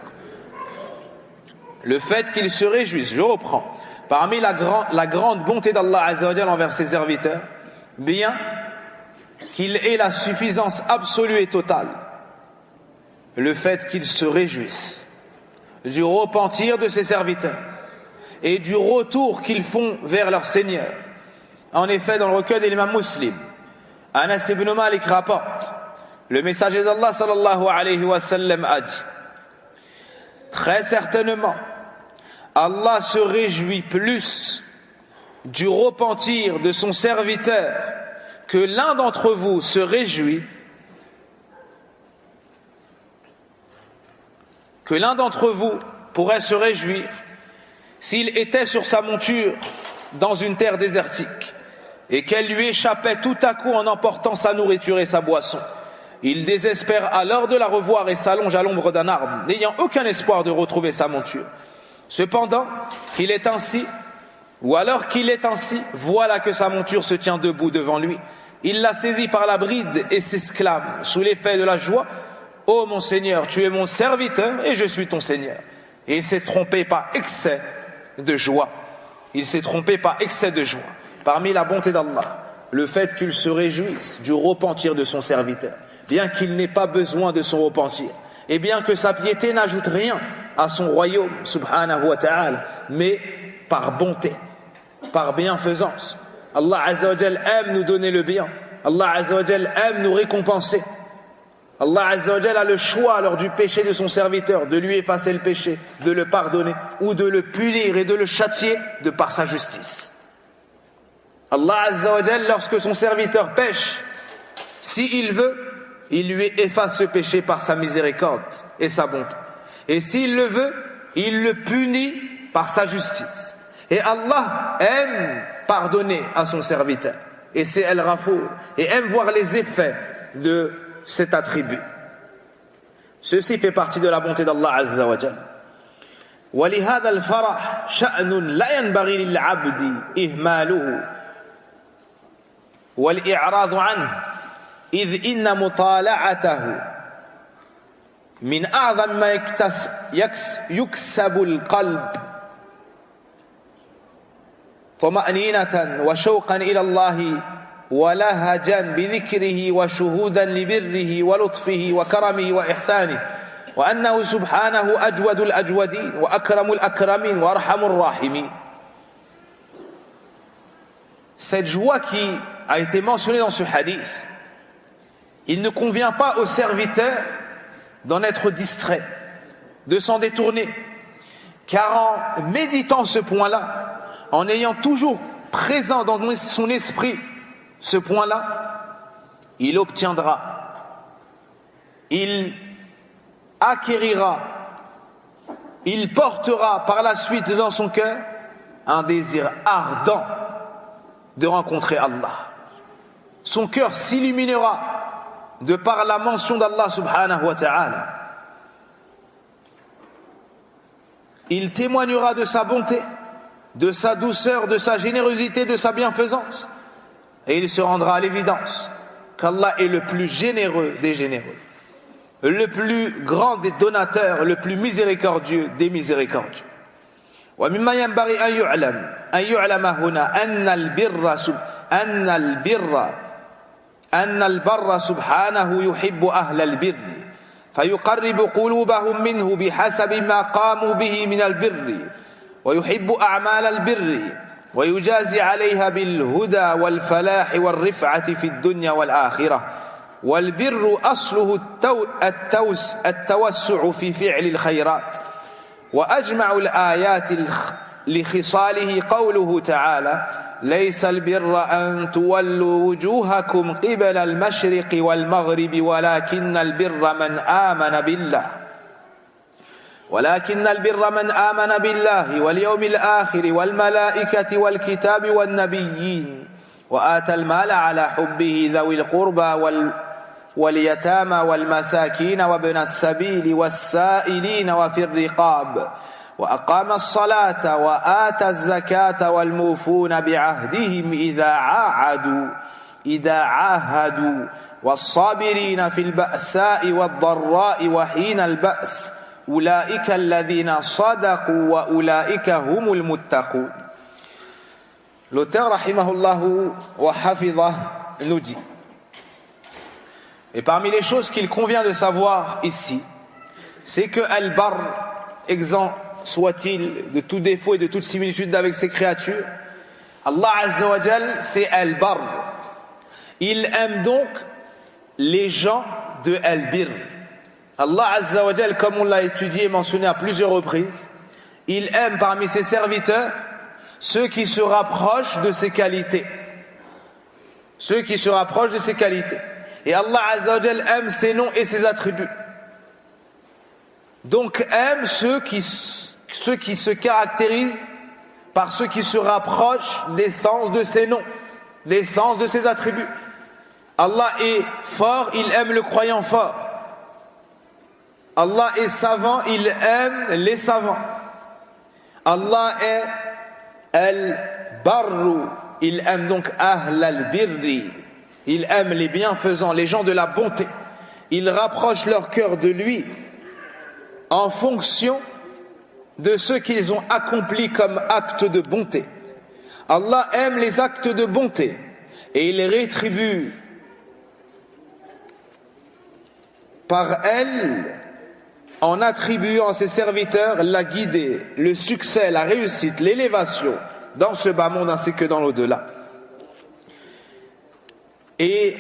Le fait qu'il se réjouisse, je reprends, parmi la grande bonté d'Allah Azza wa Jal envers ses serviteurs, bien qu'il ait la suffisance absolue et totale, le fait qu'il se réjouisse du repentir de ses serviteurs et du retour qu'ils font vers leur Seigneur. En effet, dans le recueil de l'imam Muslim, Anas ibn Malik rapporte: le messager d'Allah sallallahu alayhi wa sallam a dit: très certainement, Allah se réjouit plus du repentir de son serviteur que l'un d'entre vous se réjouit, que l'un d'entre vous pourrait se réjouir s'il était sur sa monture dans une terre désertique et qu'elle lui échappait tout à coup en emportant sa nourriture et sa boisson. Il désespère alors de la revoir et s'allonge à l'ombre d'un arbre, n'ayant aucun espoir de retrouver sa monture. Cependant, qu'il est ainsi, ou alors qu'il est ainsi, voilà que sa monture se tient debout devant lui, il la saisit par la bride et s'exclame sous l'effet de la joie: ô mon Seigneur, tu es mon serviteur et je suis ton Seigneur. Et il s'est trompé par excès de joie. Il s'est trompé par excès de joie. Parmi la bonté d'Allah, le fait qu'il se réjouisse du repentir de son serviteur, bien qu'il n'ait pas besoin de son repentir, et bien que sa piété n'ajoute rien à son royaume, subhanahu wa ta'ala, mais par bonté, par bienfaisance. Allah Azza wa Jal aime nous donner le bien. Allah Azza wa Jal aime nous récompenser. Allah Azza wa Jal a le choix lors du péché de son serviteur de lui effacer le péché, de le pardonner ou de le punir et de le châtier de par sa justice. Allah Azza wa Jal, lorsque son serviteur pêche, s'il veut, il lui efface ce péché par sa miséricorde et sa bonté. Et s'il le veut, il le punit par sa justice. Et Allah aime pardonner à son serviteur. Et c'est El-Ghafour. Et aime voir les effets de cet attribut. Ceci fait partie de la bonté d'Allah Azza wa Jal. ولهذا الفرح شأن لا ينبغي للعبد إهماله والإعراض عنه إذ إن مطالعته من أعظم ما يكسب القلب طمأنينة وشوقا إلى الله ولهجا بذكره وشهودا لبره ولطفه وكرمه وإحسانه وأنه سبحانه أجود الأجودين وأكرم الأكرمين وأرحم الراحمين. Cette joie qui a été mentionnée dans ce hadith, il ne convient pas au serviteur d'en être distrait, de s'en détourner, car en méditant ce point-là, en ayant toujours présent dans son esprit ce point-là, il obtiendra, il acquérira, il portera par la suite dans son cœur un désir ardent de rencontrer Allah. Son cœur s'illuminera de par la mention d'Allah subhanahu wa ta'ala. Il témoignera de sa bonté, de sa douceur, de sa générosité, de sa bienfaisance. Et il se rendra à l'évidence qu'Allah est le plus généreux des généreux, le plus grand des donateurs, le plus miséricordieux des miséricordieux. ومما ينبغي أن يعلم هنا أن البر سبحانه يحب أهل البر فيقرب قلوبهم منه بحسب ما قاموا به من البر ويحب أعمال البر ويجازي عليها بالهدى والفلاح والرفعة في الدنيا والآخرة. والبر أصله التوسع في فعل الخيرات. وأجمع الآيات لخصاله قوله تعالى: ليس البر أن تولوا وجوهكم قبل المشرق والمغرب ولكن البر من آمن بالله واليوم الآخر والملائكة والكتاب والنبيين وآتى المال على حبه ذوي القربى واليتامى والمساكين وابن السبيل والسائلين وفي الرقاب وأقام الصلاة وآتى الزكاة والموفون بعهدهم إذا عاهدوا والصابرين في البأساء والضراء وحين البأس أولئك الذين صدقوا وأولئك هم المتقون. L'auteur rahimahullahu wa hafizah nous dit, et parmi les choses qu'il convient de savoir ici, c'est que Al-Barr, exempt soit-il de tout défaut et de toute similitude avec ses créatures, Allah Azza wa Jal, c'est Al-Barr. Il aime donc les gens de Al-Bir. Allah Azza wa Jal, comme on l'a étudié et mentionné à plusieurs reprises, il aime parmi ses serviteurs ceux qui se rapprochent de ses qualités. Ceux qui se rapprochent de ses qualités. Et Allah Azza wa Jal aime ses noms et ses attributs. Donc aime ceux qui se caractérisent par ceux qui se rapprochent des sens de ses noms, des sens de ses attributs. Allah est fort, il aime le croyant fort. Allah est savant, il aime les savants. Allah est Al-Barru, il aime donc Ahl al-Birri, Il aime les bienfaisants, les gens de la bonté. Il rapproche leur cœur de lui en fonction de ce qu'ils ont accompli comme acte de bonté. Allah aime les actes de bonté et il rétribue par elle en attribuant à ses serviteurs la guidée, le succès, la réussite, l'élévation dans ce bas monde ainsi que dans l'au-delà. Et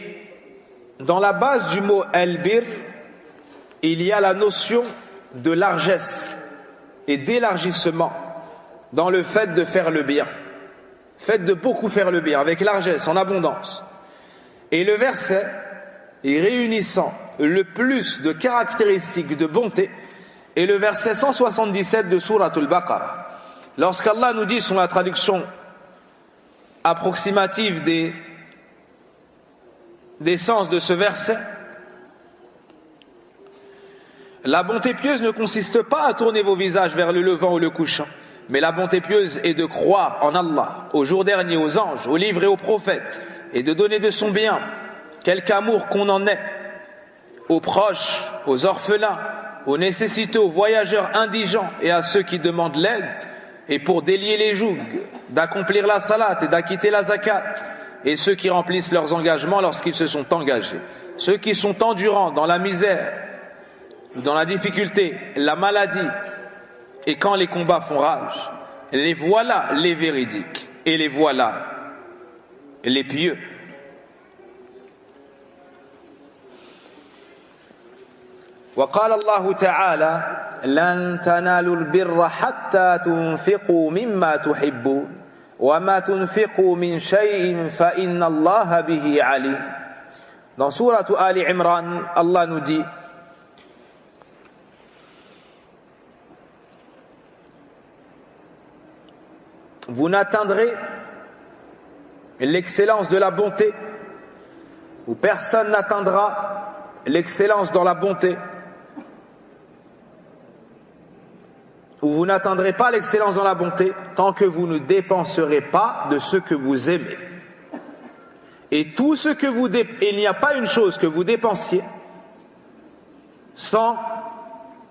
dans la base du mot al-bir, il y a la notion de largesse et d'élargissement dans le fait de faire le bien. Fait de beaucoup faire le bien, avec largesse, en abondance. Et le verset, réunissant le plus de caractéristiques de bonté, est le verset 177 de Sourate Al-Baqarah. Lorsqu'Allah nous dit, sur la traduction approximative des sens de ce verset, la bonté pieuse ne consiste pas à tourner vos visages vers le levant ou le couchant, mais la bonté pieuse est de croire en Allah, au jour dernier, aux anges, aux livres et aux prophètes, et de donner de son bien, quelque amour qu'on en ait, aux proches, aux orphelins, aux nécessiteux, aux voyageurs indigents et à ceux qui demandent l'aide, et pour délier les jougs, d'accomplir la salat et d'acquitter la zakat, et ceux qui remplissent leurs engagements lorsqu'ils se sont engagés, ceux qui sont endurants dans la misère, dans la difficulté, la maladie, et quand les combats font rage. Les voilà les véridiques, et les voilà les pieux. وقال الله تعالى لن تنالوا البر حتى تنفقوا مما تحبون وما تنفقوا من شيء فإن الله به عليم. Dans sourate Ali Imran, Allah nous dit: vous n'atteindrez l'excellence de la bonté, ou personne n'atteindra l'excellence dans la bonté, ou vous n'atteindrez pas l'excellence dans la bonté tant que vous ne dépenserez pas de ce que vous aimez. Et tout ce que vous il n'y a pas une chose que vous dépensiez sans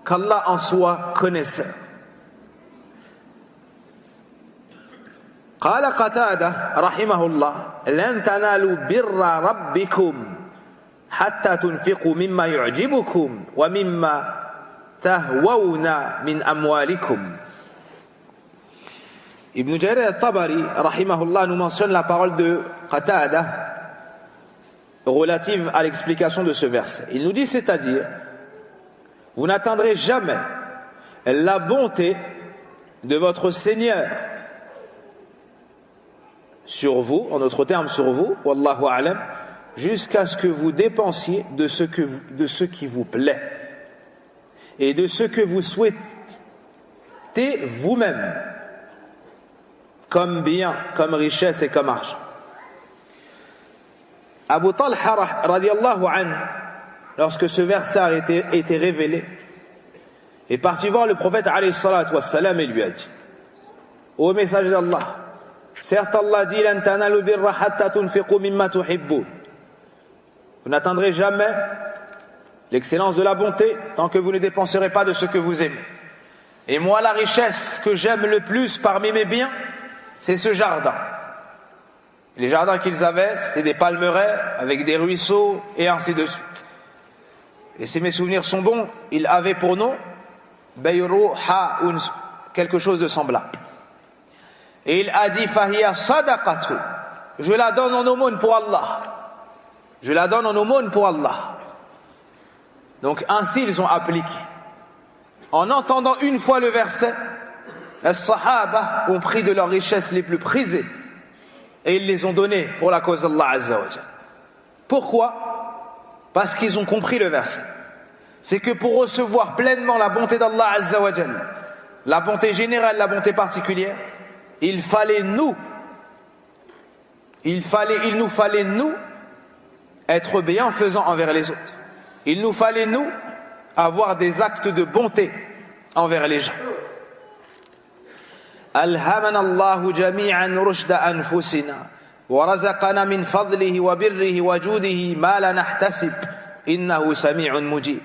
qu'Allah en soit connaisseur. قال قتادة رحمه الله لن تنالوا بر ربكم حتى تنفقوا مما يعجبكم ومما تهوون من أموالكم. Ibn Jarir al-Tabari rahimahullah nous mentionne la parole de Qatada relative à l'explication de ce verset. Il nous dit, c'est-à-dire, vous n'atteindrez jamais la bonté de votre Seigneur sur vous, en d'autres termes sur vous, wallahu a'lam, jusqu'à ce que vous dépensiez de ce qui vous plaît et de ce que vous souhaitez vous-même comme bien, comme richesse et comme argent. Abu Talha radiallahu anhu, lorsque ce verset a été révélé, est parti voir le prophète alayhi salatu wassalam et lui a dit: ô messager d'Allah, certes Allah dit lan tanalu birra hatta tunfiqu mimma tuhibbun, vous n'atteindrez jamais l'excellence de la bonté tant que vous ne dépenserez pas de ce que vous aimez. Et moi, la richesse que j'aime le plus parmi mes biens, c'est ce jardin. Les jardins qu'ils avaient, c'était des palmeraies avec des ruisseaux et ainsi de suite. Et si mes souvenirs sont bons, ils avaient pour nom Bayru Ha'un, quelque chose de semblable. Et il a dit Fahiya sadaqatu, je la donne en aumône pour Allah. Je la donne en aumône pour Allah. Donc ainsi ils ont appliqué. En entendant une fois le verset, les Sahaba ont pris de leurs richesses les plus prisées et ils les ont données pour la cause d'Allah Azza wa Jalla. Pourquoi? Parce qu'ils ont compris le verset. C'est que pour recevoir pleinement la bonté d'Allah Azza wa Jalla, la bonté générale, la bonté particulière, il nous fallait nous être bienfaisants envers les autres. Il nous fallait nous avoir des actes de bonté envers les gens. ألهمنا الله جميعا رشد أنفسنا ورزقنا من فضله وبره وجوده ما لا نحتسب إنه سميع مجيب.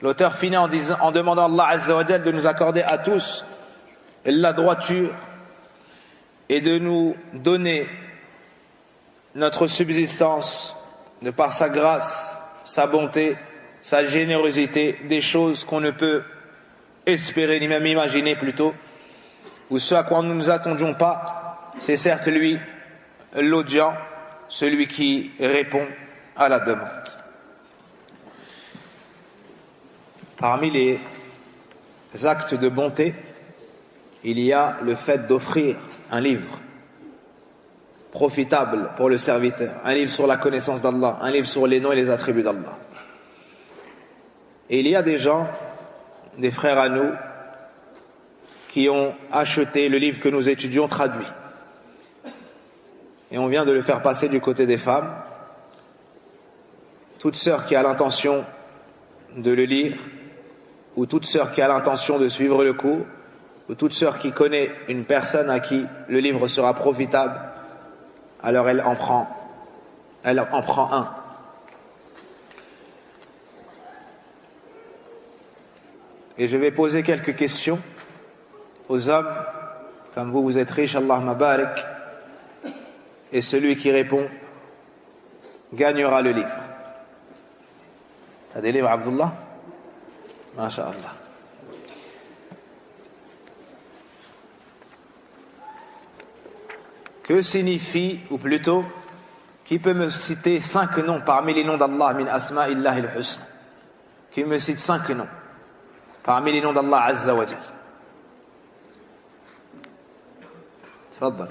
L'auteur finit en demandant à Allah Azza wa Jal de nous accorder à tous la droiture et de nous donner notre subsistance de par sa grâce, sa bonté, sa générosité, des choses qu'on ne peut espérer ni même imaginer plutôt, ou ce à quoi nous ne nous attendions pas. C'est certes lui l'audient, celui qui répond à la demande. Parmi les actes de bonté, il y a le fait d'offrir un livre profitable pour le serviteur, un livre sur la connaissance d'Allah, un livre sur les noms et les attributs d'Allah. Et il y a des gens, des frères à nous, qui ont acheté le livre que nous étudions traduit. Et on vient de le faire passer du côté des femmes. Toute sœur qui a l'intention de le lire, ou toute sœur qui a l'intention de suivre le cours, ou toute sœur qui connaît une personne à qui le livre sera profitable, alors elle en prend un. Et je vais poser quelques questions aux hommes, comme vous êtes riches, Allah mabarak, et celui qui répond gagnera le livre. T'as des livres, Abdullah? Masha'Allah. Que signifie, ou plutôt, qui peut me citer 5 noms parmi les noms d'Allah min asma'illah al-husna? Qui me cite 5 noms parmi les noms d'Allah Azza wa Jal? Tfaddal.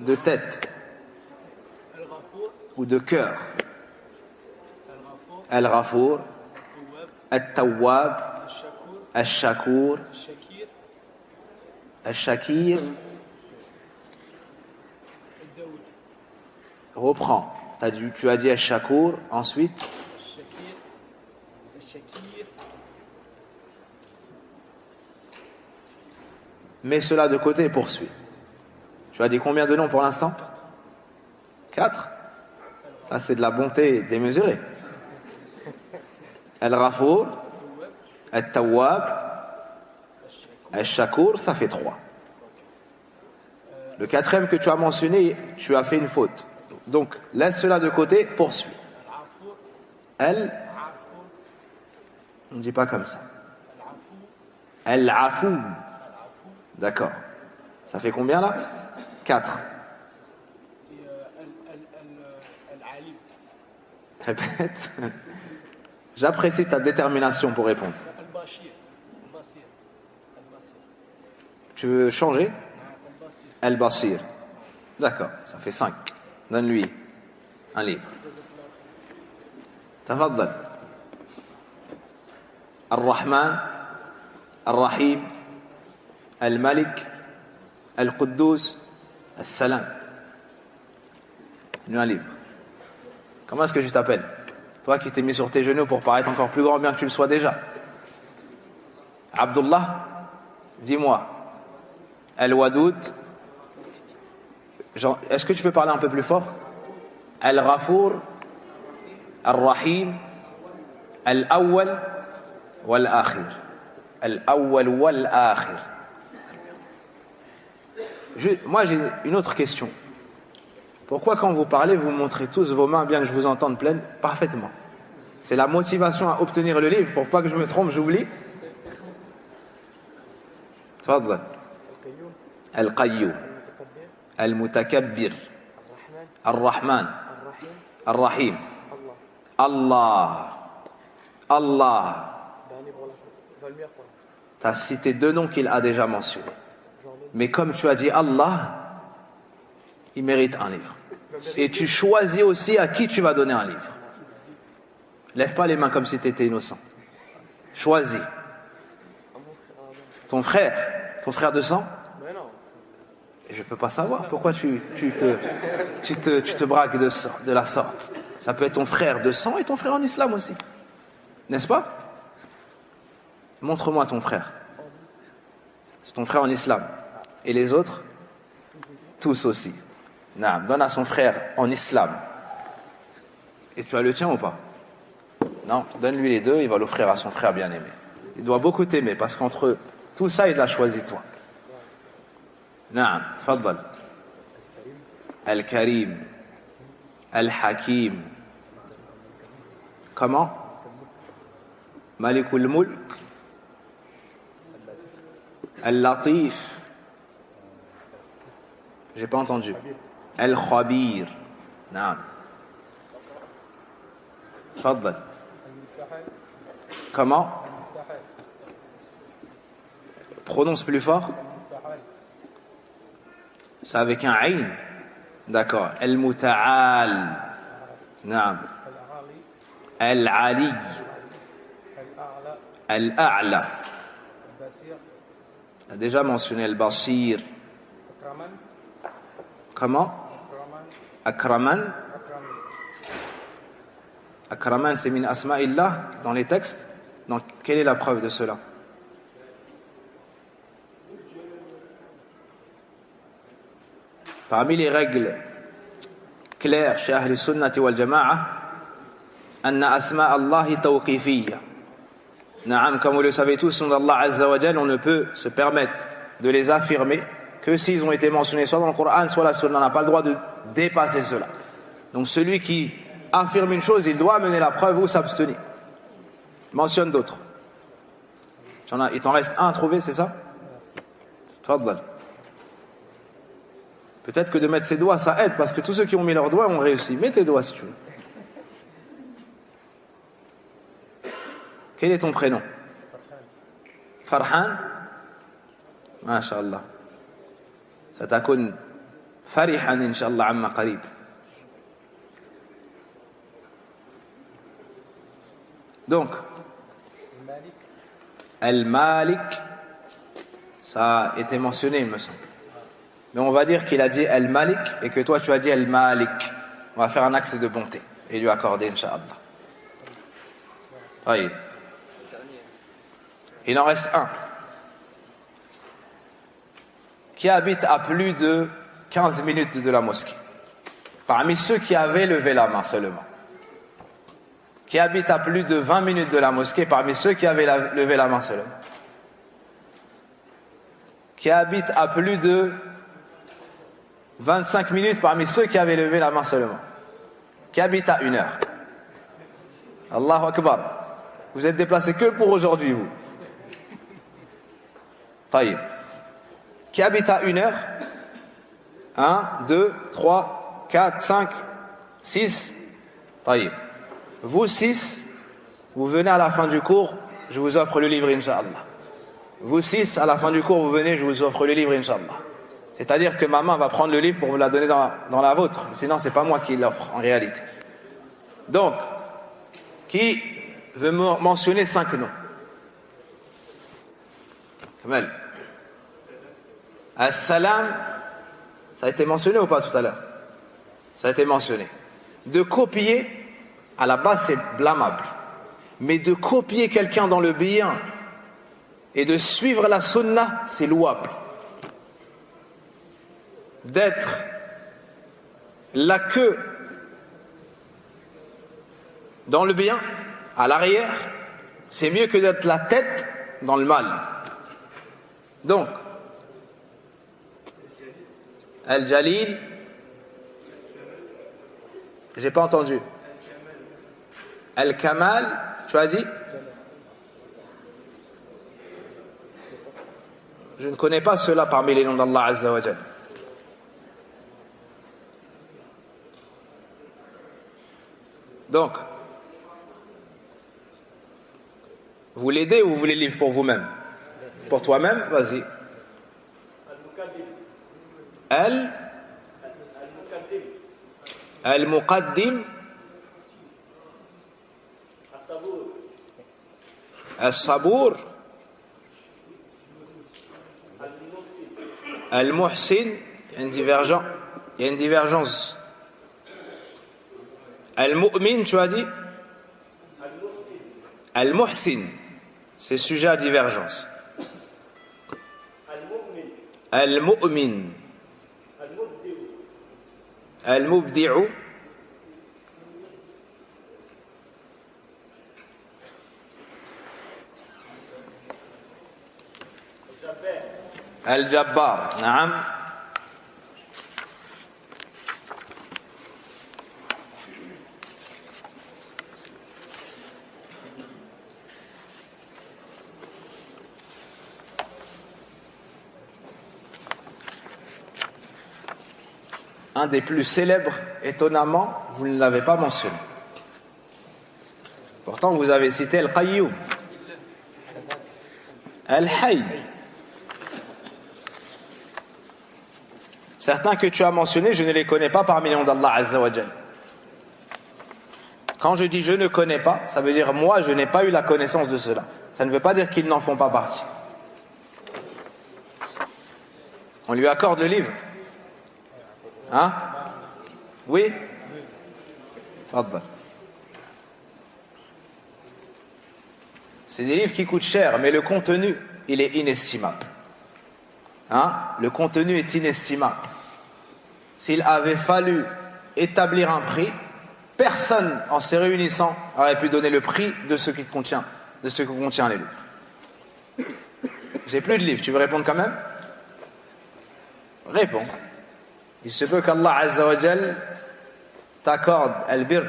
De tête ou de cœur? Al-Ghafour, Al-Tawwab, Al-Shakour, Al-Shakir. Reprends. Tu as dit Al-Shakour, ensuite mets cela de côté et poursuis. Tu as dit combien de noms pour l'instant? 4. Ça c'est de la bonté démesurée. Al-Ghafour, Al-Tawwab, Al-Shakour, ça fait 3. Le 4e que tu as mentionné, tu as fait une faute. Donc laisse cela de côté, poursuis. On ne dit pas comme ça. Al-Afou. D'accord. Ça fait combien là? 4. Répète. J'apprécie ta détermination pour répondre. Tu veux changer? Al-Basir. D'accord, ça fait 5. Donne-lui un livre. Tafaddal. Ar-Rahman, Ar-Rahim, Al-Malik, Al-Quddus, Al-Salam. Un livre. Comment est-ce que tu t'appelles? Toi qui t'es mis sur tes genoux pour paraître encore plus grand bien que tu le sois déjà. Abdullah, dis-moi. Al-Wadoud. Est-ce que tu peux parler un peu plus fort? Al-Ghafour, Al-Rahim, Al-Awwal, Wal-Akhir. Al-Awwal, Wal-Akhir. Moi j'ai une autre question. Pourquoi quand vous parlez, vous montrez tous vos mains bien que je vous entende pleines parfaitement? C'est la motivation à obtenir le livre, pour pas que je me trompe, j'oublie. Tfaddal. Al-Qayyum, Al-Mutakabbir, Ar-Rahman, Ar-Rahim. Allah. Tu as cité 2 noms qu'il a déjà mentionnés. Mais comme tu as dit Allah, il mérite un livre. Et tu choisis aussi à qui tu vas donner un livre. Lève pas les mains comme si tu étais innocent. Choisis. Ton frère de sang? Et je peux pas savoir pourquoi tu te braques de la sorte. Ça peut être ton frère de sang et ton frère en islam aussi. N'est-ce pas? Montre-moi ton frère. C'est ton frère en islam. Et les autres? Tous aussi. Naam, donne à son frère en islam. Et tu as le tien ou pas? Non, donne-lui les deux, il va l'offrir à son frère bien-aimé. Il doit beaucoup t'aimer parce qu'entre tout ça, il l'a choisi toi. Naam, tfaddal. Al-Karim, Al-Hakim. Comment? Malikul Mulk, Al-Latif. J'ai pas entendu. Al-Khabir. Naam. Tfaddal. Comment? Prononce plus fort. C'est avec un ayn. D'accord. Al-Muta'al. Naam. Al-Ali. Al-A'la. On a déjà mentionné Al-Basir. Comment? Akraman. Akraman, c'est min asma'illah dans les textes. Donc, quelle est la preuve de cela? Parmi les règles claires chez Ahl Sunnati wal Jama'a, anna asma' Allahi tawqifiyya. Naam, comme vous le savez tous, son Allah Azza wa Jal, on ne peut se permettre de les affirmer que s'ils ont été mentionnés soit dans le Coran, soit la Sunna. On n'a pas le droit de dépasser cela. Donc celui qui affirme une chose, il doit amener la preuve ou s'abstenir. Mentionne d'autres. Il t'en reste un à trouver, c'est ça? Tfaddal. Peut-être que de mettre ses doigts, ça aide, parce que tous ceux qui ont mis leurs doigts ont réussi. Mets tes doigts si tu veux. Quel est ton prénom? Farhan. MashaAllah. ستكون فرحا إن شاء الله عما قريب. Donc, Al-Malik, ça a été mentionné, il me semble. Mais on va dire qu'il a dit Al-Malik et que toi tu as dit Al-Malik. On va faire un acte de bonté et lui accorder, Inch'Allah. Oui. Il en reste un. Qui habite à plus de 15 minutes de la mosquée. Parmi ceux qui avaient levé la main seulement. Qui habite à plus de 20 minutes de la mosquée, parmi ceux qui avaient levé la main seulement. Qui habite à plus de 25 minutes parmi ceux qui avaient levé la main seulement. Qui habite à 1 heure. Allahu Akbar. Vous êtes déplacés que pour aujourd'hui, vous. Taïb. Qui habite à 1 heure. 1, 2, 3, 4, 5, 6. Taïb. Vous 6, vous venez à la fin du cours, je vous offre le livre, Inch'Allah. Vous 6, à la fin du cours, vous venez, je vous offre le livre, Inch'Allah. C'est-à-dire que ma main va prendre le livre pour vous la donner dans la vôtre. Sinon, c'est pas moi qui l'offre, en réalité. Donc, qui veut mentionner 5 noms? Kamel. As-salam, ça a été mentionné ou pas tout à l'heure? Ça a été mentionné. De copier, à la base c'est blâmable. Mais de copier quelqu'un dans le bien et de suivre la sunna, c'est louable. D'être la queue dans le bien, à l'arrière, c'est mieux que d'être la tête dans le mal. Donc, Al-Jalil, j'ai pas entendu. Al-Kamal, tu as dit? Je ne connais pas cela parmi les noms d'Allah Azza wa Jal. Donc, vous l'aidez ou vous voulez le livre pour vous-même? Pour toi-même, vas-y. Al-Muqaddim. Al-Sabour. Al-Muhsin. Il y a une divergence. Al-Mu'min, tu as dit? Al-Muhsin. C'est sujet à divergence. Al-Mu'min. Al-Mubdi'u. Al-Jabbar. Naam. Un des plus célèbres, étonnamment, vous ne l'avez pas mentionné. Pourtant, vous avez cité Al-Qayyum, Al-Hayy. Certains que tu as mentionnés, je ne les connais pas parmi les noms d'Allah Azza wa Jal. Quand je dis je ne connais pas, ça veut dire moi, je n'ai pas eu la connaissance de cela. Ça ne veut pas dire qu'ils n'en font pas partie. On lui accorde le livre. Hein? Oui? Tfaddal. C'est des livres qui coûtent cher, mais le contenu, il est inestimable. Hein? Le contenu est inestimable. S'il avait fallu établir un prix, personne, en se réunissant, aurait pu donner le prix de ce que contient les livres. J'ai plus de livres, tu veux répondre quand même? Réponds. Il se peut qu'Allah Azza wa Jal t'accorde al-birr.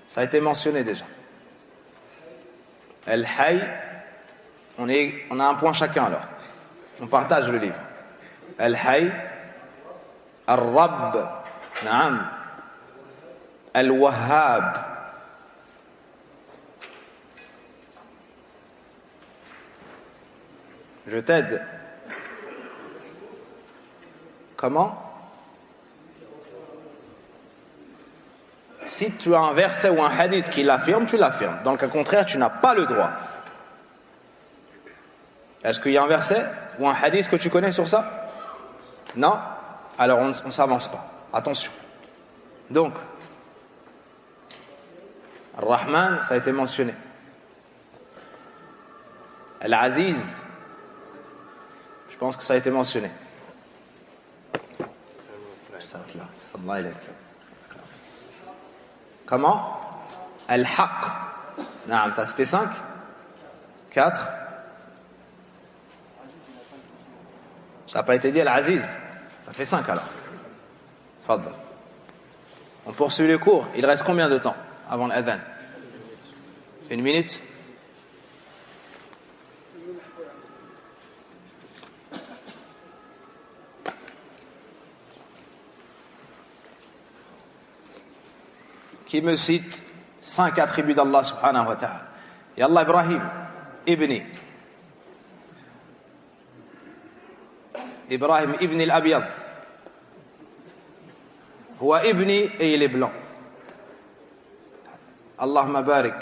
Ça a été mentionné déjà. Al-Hayy, on a un point chacun alors. On partage le livre. Al-Hayy, Al-Rabb, Naam, Al-Wahhab. Je t'aide. Comment? Si tu as un verset ou un hadith qui l'affirme, tu l'affirmes. Dans le cas contraire, tu n'as pas le droit. Est-ce qu'il y a un verset ou un hadith que tu connais sur ça? Non? Alors on ne s'avance pas. Attention. Donc, Ar-Rahman, ça a été mentionné. Al-Aziz, je pense que ça a été mentionné. Comment? Al-Haq. Non, t'as cité 5? 4? Ça n'a pas été dit Al-Aziz. Ça fait 5 alors. Tfaddal. On poursuit le cours. Il reste combien de temps avant l'adhan? 1 minute? Qui me cite 5 attributs d'Allah subhanahu wa ta'ala? Ya Allah Ibrahim, Ibni. Ibrahim Ibn al-Abiyad. Huwa Ibni et il est blanc. Allahumma barik.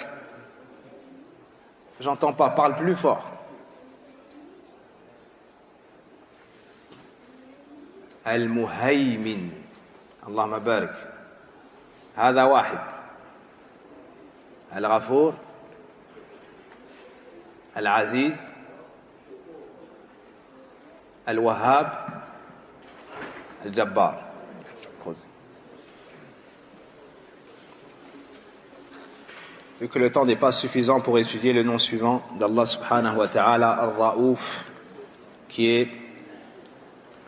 J'entends pas, parle plus fort. Al-Muhaymin. Allahumma barik. هذا واحد. الغفور العزيز الوهاب الجبار. Vu que le temps n'est pas suffisant pour étudier le nom suivant d'Allah subhanahu wa ta'ala, Ar-Ra'ouf, qui est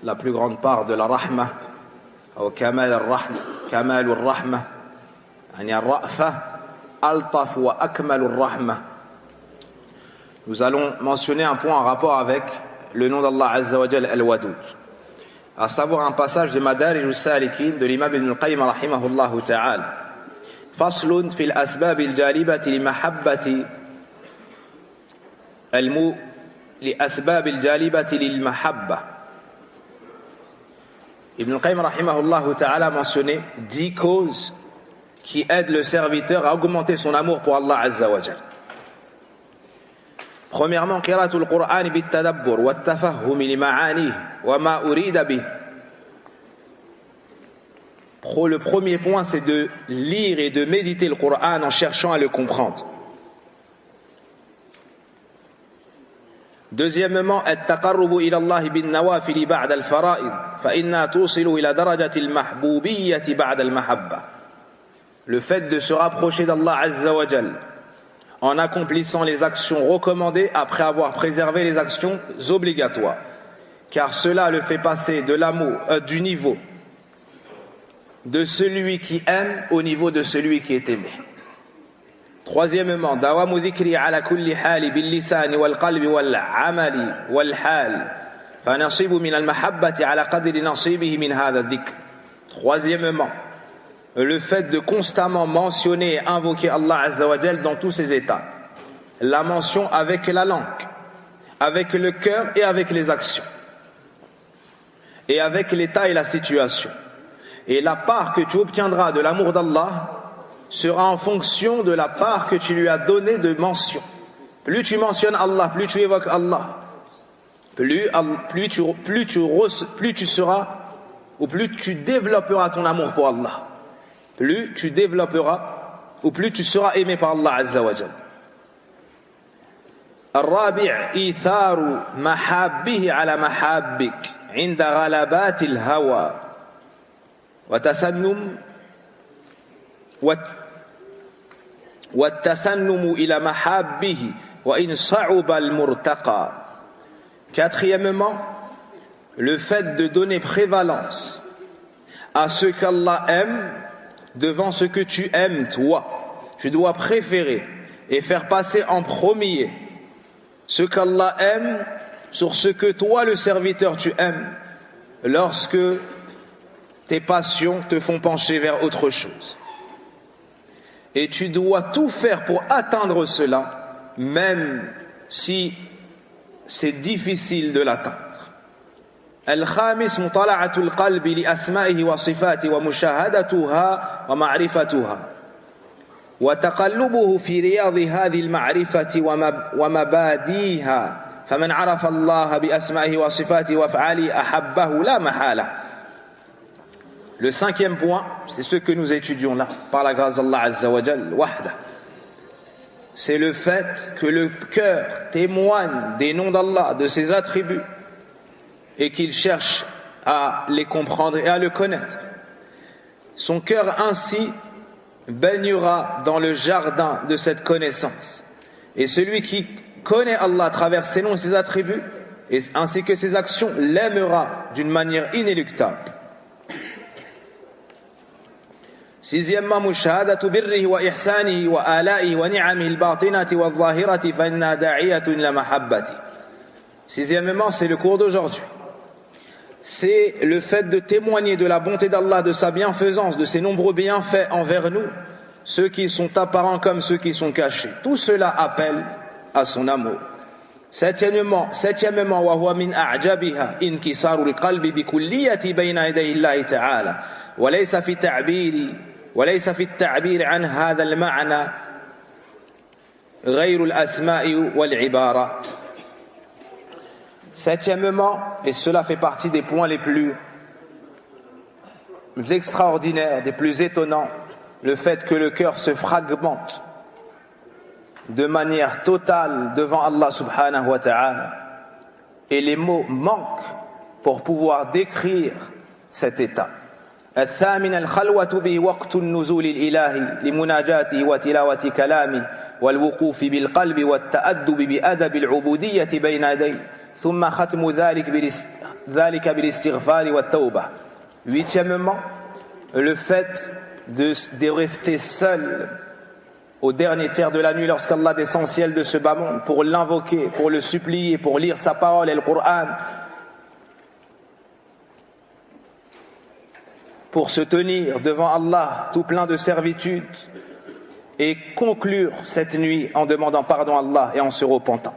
la plus grande part de la rahma, ou Kamal al-Rahma, Kamal al-Rahma, yani al-Ra'fa, Altaf wa Akmal al-Rahma. Nous allons mentionner un point en rapport avec le nom d'Allah Azza wa Jal al-Wadud, à savoir un passage de Madarij al-Salikin de l'imam Ibn al-Qayyim rahimahullahu ta'ala. فصل في الأسباب الجالبة لمحبة لأسباب الجالبة للمحبة. Ibn al-Qayyim rahimahullahu ta'ala a mentionné 10 causes qui aident le serviteur à augmenter son amour pour Allah Azza wa Jal. Premièrement, قراءة القرآن بالتدبر والتفهم لمعانيه وما أريد به. Le premier point, c'est de lire et de méditer le Coran en cherchant à le comprendre. Deuxièmement, التقرب إلى الله بالنوافل بعد الفرائض فإنها توصل إلى درجة المحبوبية بعد المحبة. Le fait de se rapprocher d'Allah Azza wa Jal en accomplissant les actions recommandées après avoir préservé les actions obligatoires, car cela le fait passer de l'amour, du niveau de celui qui aime au niveau de celui qui est aimé. Troisièmement, dawamu dhikri ala kulli hali bil lisan wal qalbi wal amali wal hal fa nasibu min al mahabbati ala qadri nasibihi min hadha dhikr. Troisièmement, le fait de constamment mentionner et invoquer Allah Azza wa Jal dans tous ses états. La mention avec la langue, avec le cœur et avec les actions. Et avec l'état et la situation. Et la part que tu obtiendras de l'amour d'Allah sera en fonction de la part que tu lui as donnée de mention. Plus tu mentionnes Allah, plus tu évoques Allah, plus tu seras, ou plus tu développeras ton amour pour Allah. Plus tu développeras, ou plus tu seras aimé par Allah Azza wa Jal. الرابع إيثار محابه على محابك عند غلبات الهوى والتسنم إلى محابه وإن صعب المرتقى. Quatrièmement, le fait de donner prévalence à ce qu'Allah aime devant ce que tu aimes toi. Tu dois préférer et faire passer en premier ce qu'Allah aime sur ce que toi le serviteur tu aimes lorsque tes passions te font pencher vers autre chose. Et tu dois tout faire pour atteindre cela, même si c'est difficile de l'atteindre. الخامس مطالعة القلب لأسمائه وصفاته ومشاهدتها ومعرفتها وتقلبه في رياض هذه المعرفة ومباديها فمن عرف الله بأسمائه وصفاته وأفعاله أحبه لا محالة. Le cinquième point, c'est ce que nous étudions là, par la grâce d'Allah Azza wa Jal, wahda. C'est le fait que le cœur témoigne des noms d'Allah, de ses attributs, et qu'il cherche à les comprendre et à le connaître. Son cœur ainsi baignera dans le jardin de cette connaissance. Et celui qui connaît Allah à travers ses noms et ses attributs, ainsi que ses actions, l'aimera d'une manière inéluctable. Sixièmement, mushahadatu birrihi wa ihsanihi wa ala'ihi wa ni'amihi al-batinati wa al-zahirati fa inna da'iyatun ila mahabbati. Sixièmement, c'est le cours d'aujourd'hui. C'est le fait de témoigner de la bonté d'Allah, de sa bienfaisance, de ses nombreux bienfaits envers nous, ceux qui sont apparents comme ceux qui sont cachés. Tout cela appelle à son amour. Septièmement, wa huwa min a'jabiha inkisaru al-qalbi bi kulliyati bayna yaday Allah ta'ala wa laysa fi at-ta'bir an hadha al-ma'na ghayru al-asma'i wal-ibarat. Septièmement, et cela fait partie des points les plus extraordinaires, des plus étonnants, le fait que le cœur se fragmente de manière totale devant Allah subhanahu wa ta'ala et les mots manquent pour pouvoir décrire cet état. الثامن الخلوة به وقت النزول الإلهي لمناجاته وتلاوة كلامه والوقوف بالقلب والتأدب بأدب العبودية بين يديه ثم ختم ذلك بالاستغفار والتوبة. Huitièmement, le fait de rester seul au dernier tiers de la nuit lorsqu'Allah descend au ciel de ce bas monde pour l'invoquer, pour le supplier, pour lire sa parole et le Coran, pour se tenir devant Allah tout plein de servitude et conclure cette nuit en demandant pardon à Allah et en se repentant.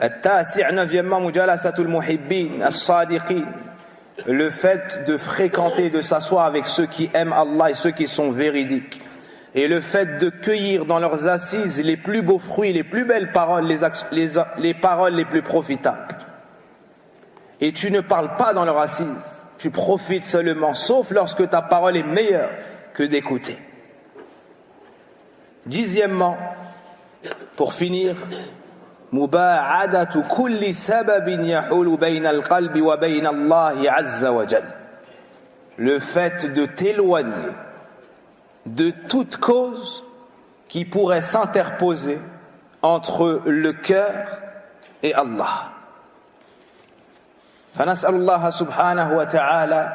التاسع neuvièmement مجالسة المحبين الصادقين, le fait de fréquenter, de s'asseoir avec ceux qui aiment Allah et ceux qui sont véridiques, et le fait de cueillir dans leurs assises les plus beaux fruits, les plus belles paroles, les paroles les plus profitables. Et tu ne parles pas dans leurs assises, tu profites seulement, sauf lorsque ta parole est meilleure que d'écouter. Dixièmement, pour finir, مباعدة كل سبب يحول بين القلب وبين الله عز وجل. Le fait de t'éloigner de toute cause qui pourrait s'interposer entre le cœur et Allah. فنسأل الله سبحانه وتعالى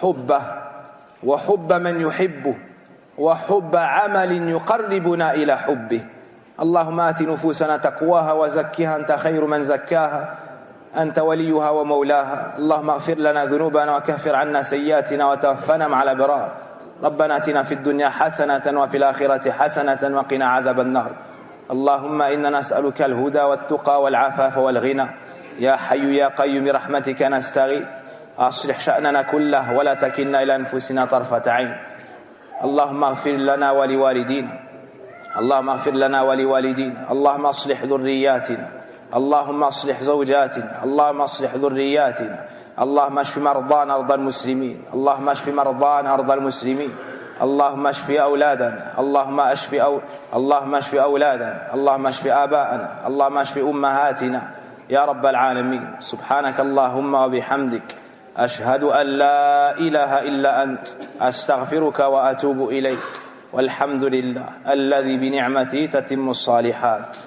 حبه وحب من يحبه وحب عمل يقربنا إلى حبه. اللهم آت نفوسنا تقواها وزكها أنت خير من زكاها أنت وليها ومولاها. اللهم اغفر لنا ذنوبنا وكفر عنا سيئاتنا وتوفنا مع الأبرار. ربنا آتنا في الدنيا حسنة وفي الآخرة حسنة وقنا عذاب النار. اللهم إنا نسألك الهدى والتقى والعفاف والغنى. يا حي يا قيوم برحمتك نستغيث أصلح شأننا كله ولا تكلنا إلى أنفسنا طرفة عين. اللهم اغفر لنا ولوالدينا اللهم اغفر لنا ولوالدينا. اللهم اصلح ذرياتنا. اللهم اصلح زوجاتنا. اللهم اصلح ذرياتنا. اللهم اشف مرضانا أرض المسلمين. اللهم اشف مرضانا أرض المسلمين. اللهم اشف أولادنا. اللهم اشف أولادنا. اللهم اشف آباءنا. اللهم اشف أمهاتنا يا رب العالمين. سبحانك اللهم وبحمدك أشهد أن لا إله إلا أنت أستغفرك وأتوب إليك. والحمد لله الذي بنعمته تتم الصالحات.